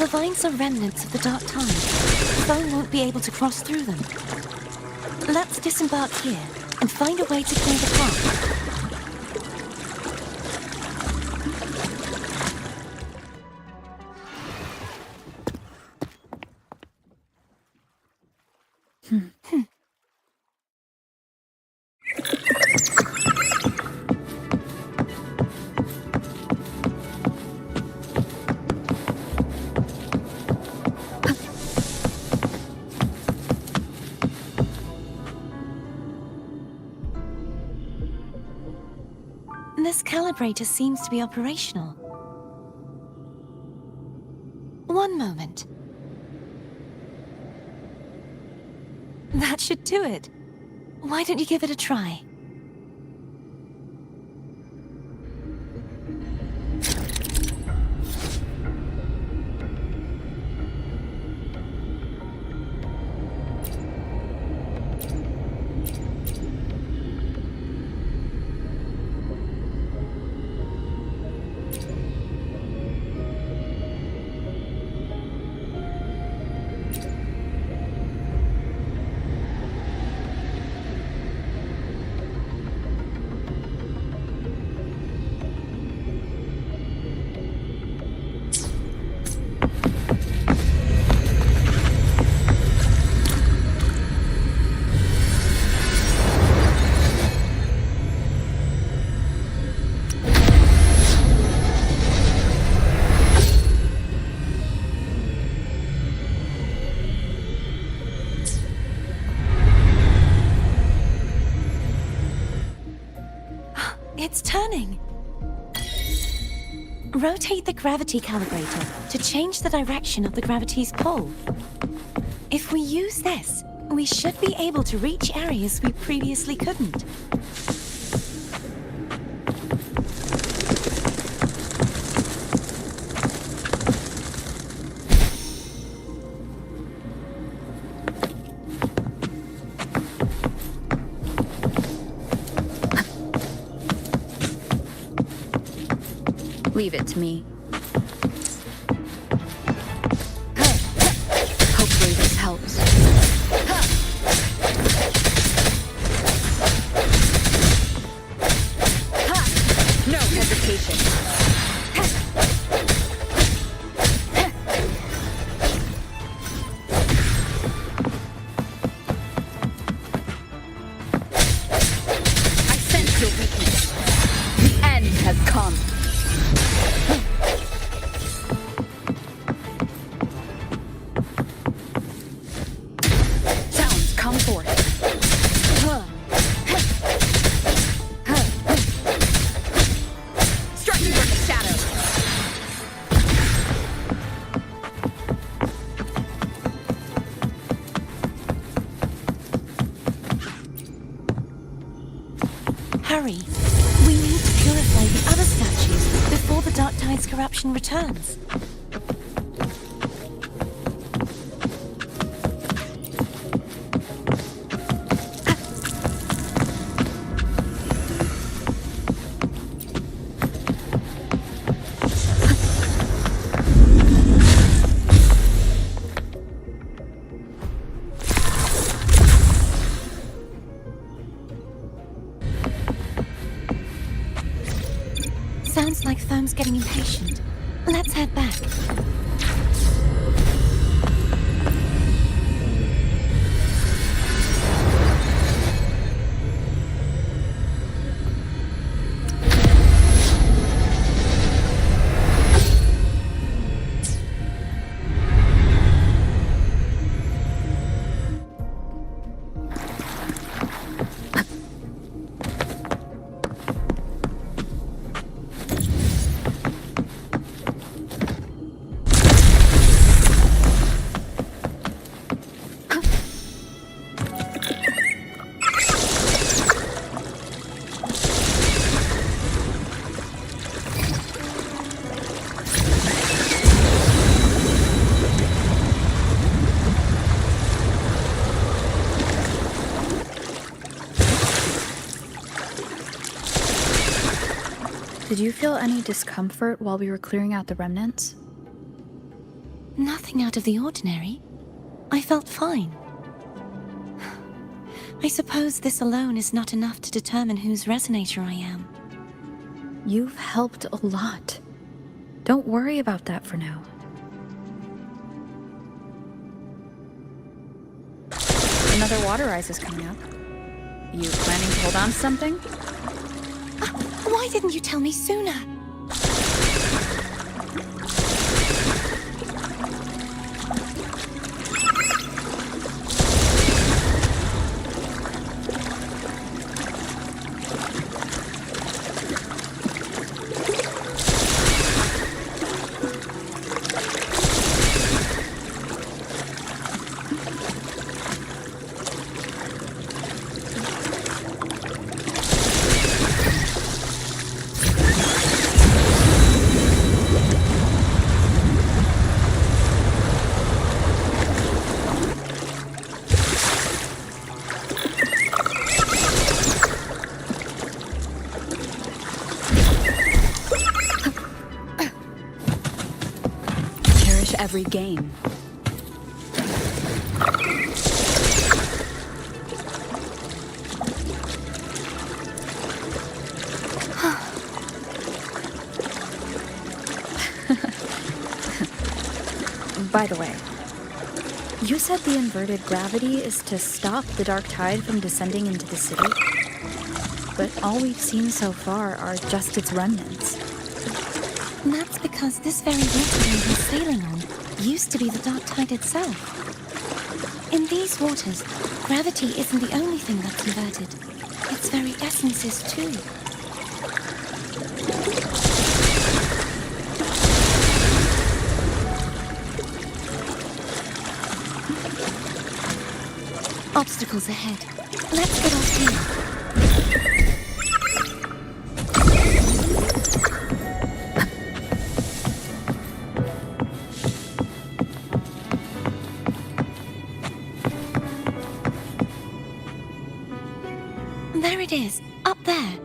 The vines are remnants of the dark tide. The phone won't be able to cross through them. Let's disembark here and find a way to clear the path. This calibrator seems to be operational. One moment. That should do it. Why don't you give it a try? It's turning. Rotate the gravity calibrator to change the direction of the gravity's pull. If we use this, we should be able to reach areas we previously couldn't. Leave it to me. Hopefully this helps. No hesitation. I sense your weakness. The end has come. Sounds come forth. Striking from the shadows. Hurry. We need to purify the other statues before the Dark Tide's corruption returns. Sounds like Therm's getting impatient. Let's head back. Did you feel any discomfort while we were clearing out the remnants? Nothing out of the ordinary. I felt fine. I suppose this alone is not enough to determine whose resonator I am. You've helped a lot. Don't worry about that for now. Another water rise is coming up. You planning to hold on to something? Why didn't you tell me sooner? Every game. By the way, you said the inverted gravity is to stop the Dark Tide from descending into the city, but all we've seen so far are just its remnants. And that's because this very waterway we're sailing on used to be the Dark Tide itself. In these waters, gravity isn't the only thing that's inverted. Its very essence is too. Obstacles ahead. Let's get off here. There it is, up there.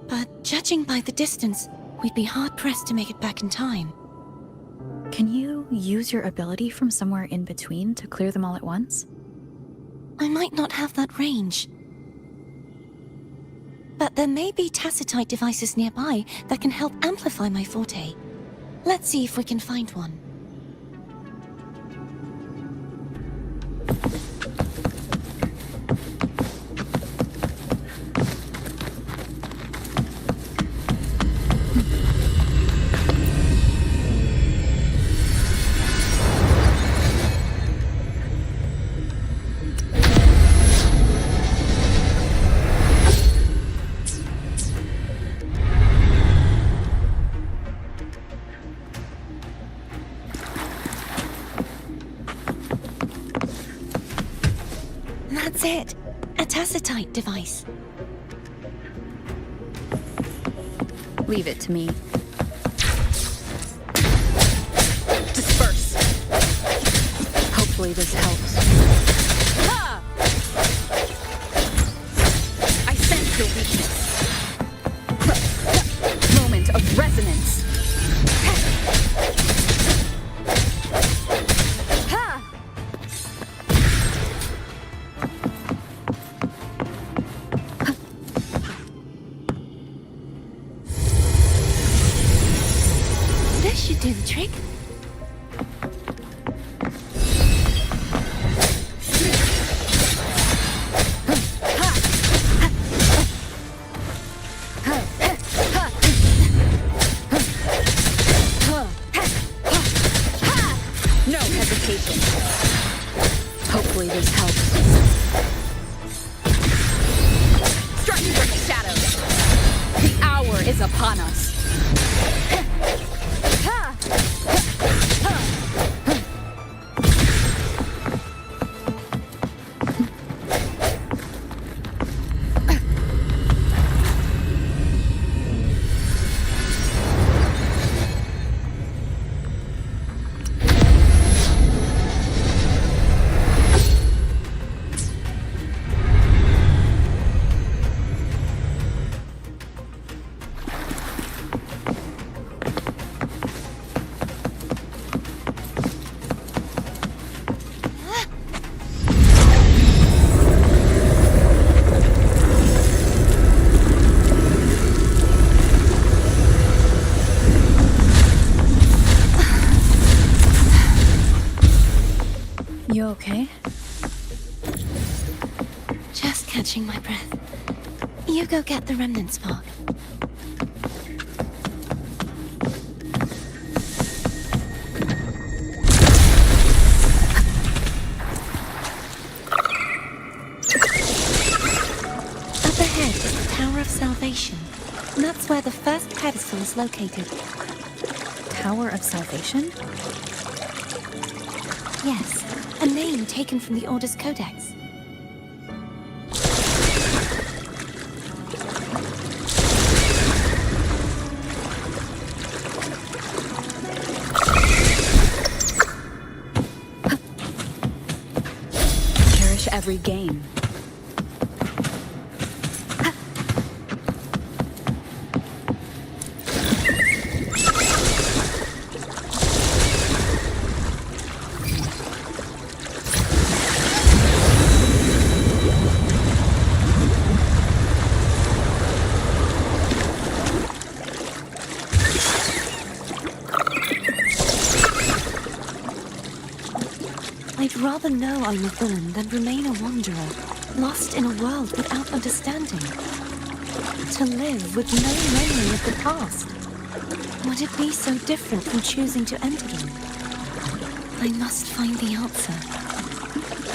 But judging by the distance, We'd be hard-pressed to make it back in time. Can you use your ability from somewhere in between to clear them all at once? I might not have that range. But there may be tacitite devices nearby that can help amplify my forte. Let's see if we can find one. That's it. A tacitite device. Leave it to me. Disperse! Hopefully this helps. Ha! I sense your weakness. Moment of resonance. This should do the trick. No hesitation. Hopefully this helps. Striking from the shadows. The hour is upon us. You okay? Just catching my breath. You go get the remnant spark. Up ahead is the Tower of Salvation. That's where the first pedestal is located. Tower of Salvation? Yes, a name taken from the Order's Codex. Cherish every game. I'd rather know I'm a villain than remain a wanderer, lost in a world without understanding. To live with no memory of the past. Would it be so different from choosing to enter them? I must find the answer.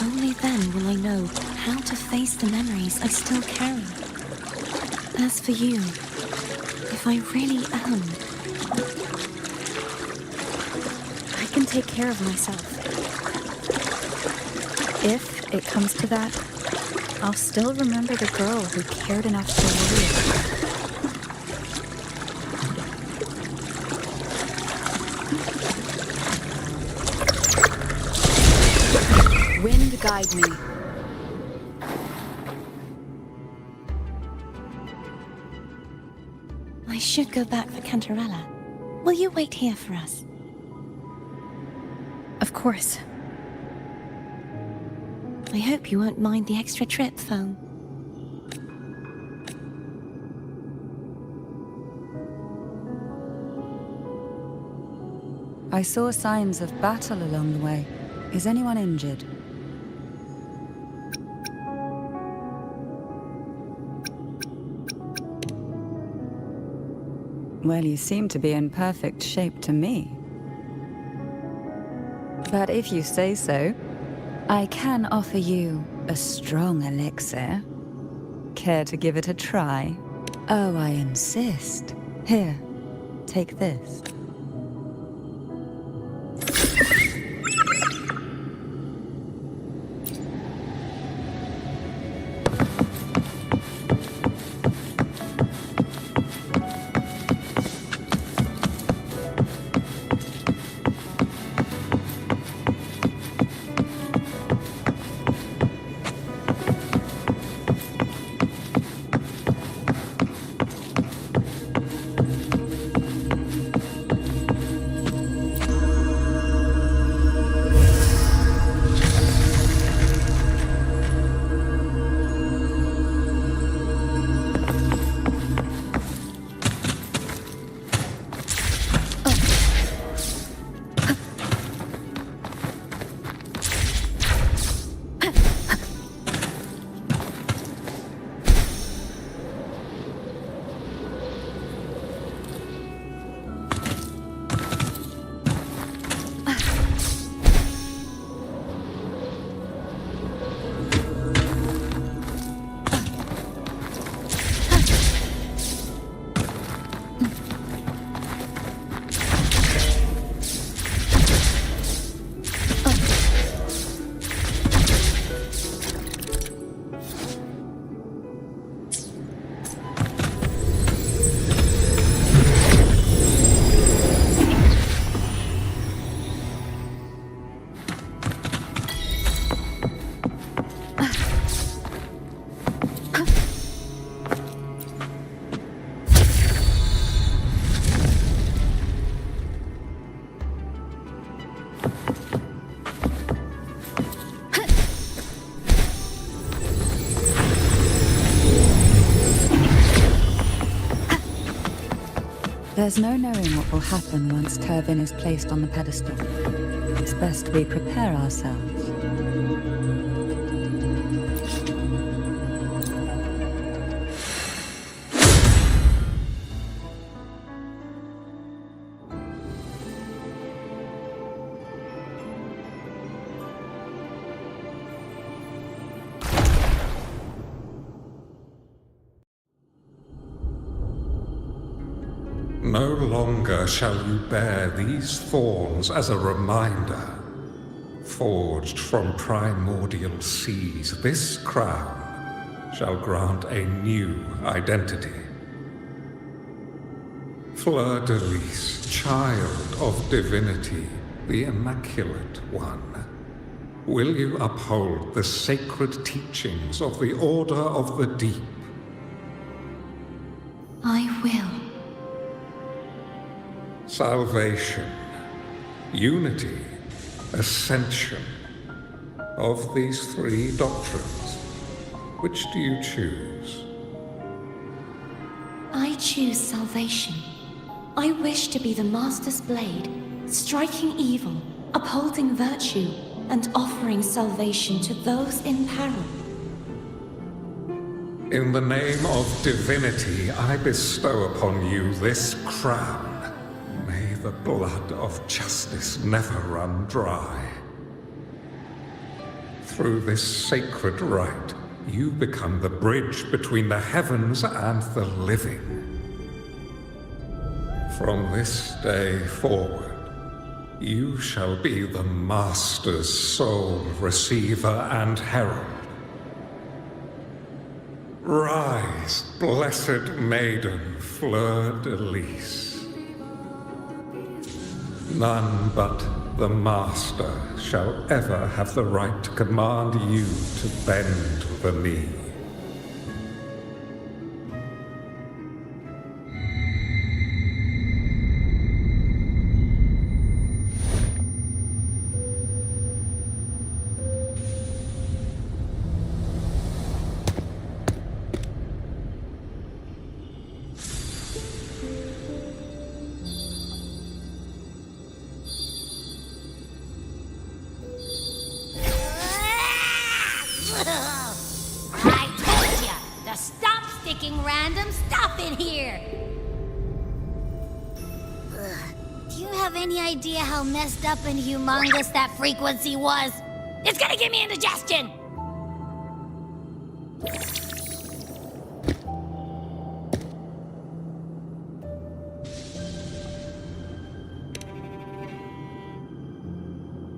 Only then will I know how to face the memories I still carry. As for you, if I really am... I can take care of myself. If it comes to that, I'll still remember the girl who cared enough to worry about. Wind guide me. I should go back for Cantarella. Will you wait here for us? Of course. I hope you won't mind the extra trip, phone. I saw signs of battle along the way. Is anyone injured? Well, you seem to be in perfect shape to me. But if you say so, I can offer you a strong elixir. Care to give it a try? Oh, I insist. Here, take this. There's no knowing what will happen once Turvin is placed on the pedestal. It's best we prepare ourselves. No longer shall you bear these thorns as a reminder. Forged from primordial seas, this crown shall grant a new identity. Fleur-de-Lis, child of divinity, the Immaculate One, will you uphold the sacred teachings of the Order of the Deep? I will. Salvation, unity, ascension. Of these three doctrines, which do you choose? I choose salvation. I wish to be the Master's blade, striking evil, upholding virtue, and offering salvation to those in peril. In the name of divinity, I bestow upon you this crown. May the blood of justice never run dry. Through this sacred rite, you become the bridge between the heavens and the living. From this day forward, you shall be the Master's sole receiver and herald. Rise, blessed maiden Fleur-de-Lis. None but the Master shall ever have the right to command you to bend the knee. sticking random stuff in here! Ugh. Do you have any idea how messed up and humongous that frequency was? It's gonna give me indigestion!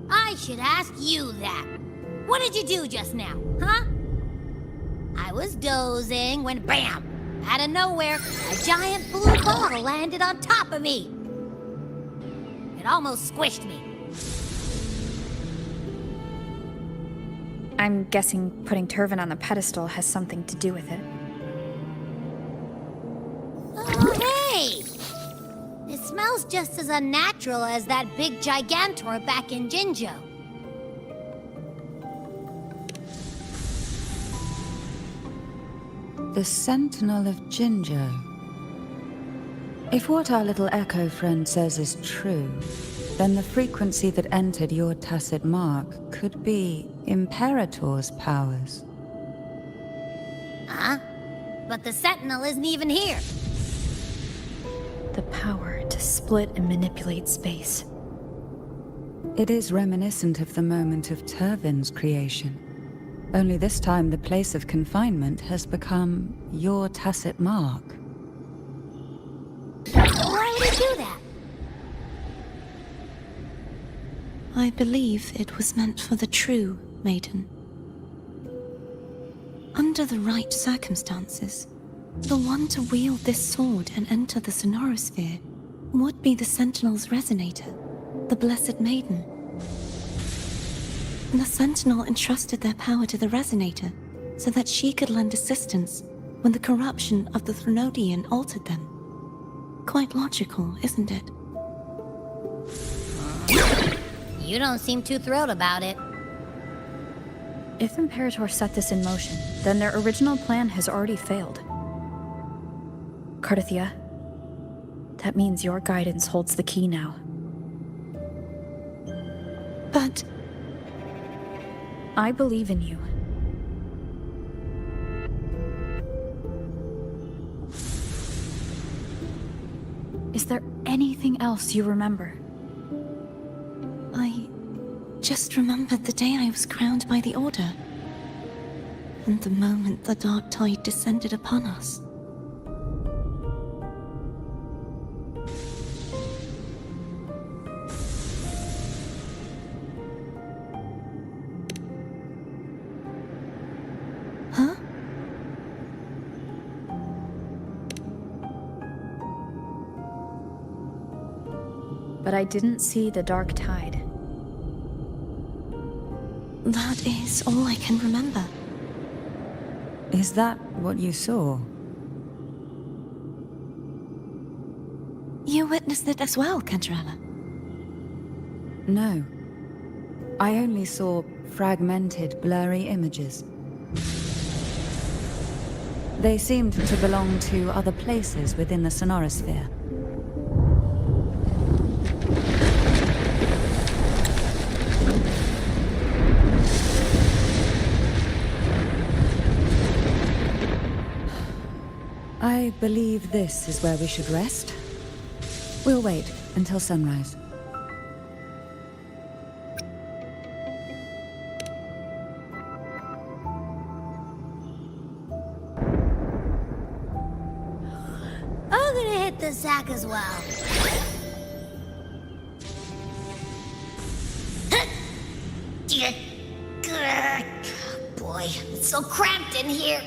I should ask you that. What did you do just now, huh? I was dozing when BAM! Out of nowhere, a giant blue ball landed on top of me. It almost squished me. I'm guessing putting Turvin on the pedestal has something to do with it. Oh, hey! It smells just as unnatural as that big gigantor back in Jinzhou. The Sentinel of Jinzhou. If what our little echo friend says is true, then the frequency that entered your tacit mark could be Imperator's powers. Huh? But the Sentinel isn't even here. The power to split and manipulate space. It is reminiscent of the moment of Turvin's creation. Only this time the place of confinement has become your tacit mark. Why would he do that? I believe it was meant for the true maiden. Under the right circumstances, the one to wield this sword and enter the sonorosphere would be the Sentinel's resonator, the Blessed Maiden. The Sentinel entrusted their power to the resonator so that she could lend assistance when the corruption of the Threnodian altered them. Quite logical, isn't it? You don't seem too thrilled about it. If Imperator set this in motion, then their original plan has already failed. Cardathia, that means your guidance holds the key now. But I believe in you. Is there anything else you remember? I just remembered the day I was crowned by the Order, and the moment the dark tide descended upon us. Huh? But I didn't see the dark tide. That is all I can remember. Is that what you saw? You witnessed it as well, Cantarella. No. I only saw fragmented, blurry images. They seemed to belong to other places within the sonorosphere. I believe this is where we should rest. We'll wait until sunrise. I'm gonna hit the sack as well. Boy, it's so cramped in here.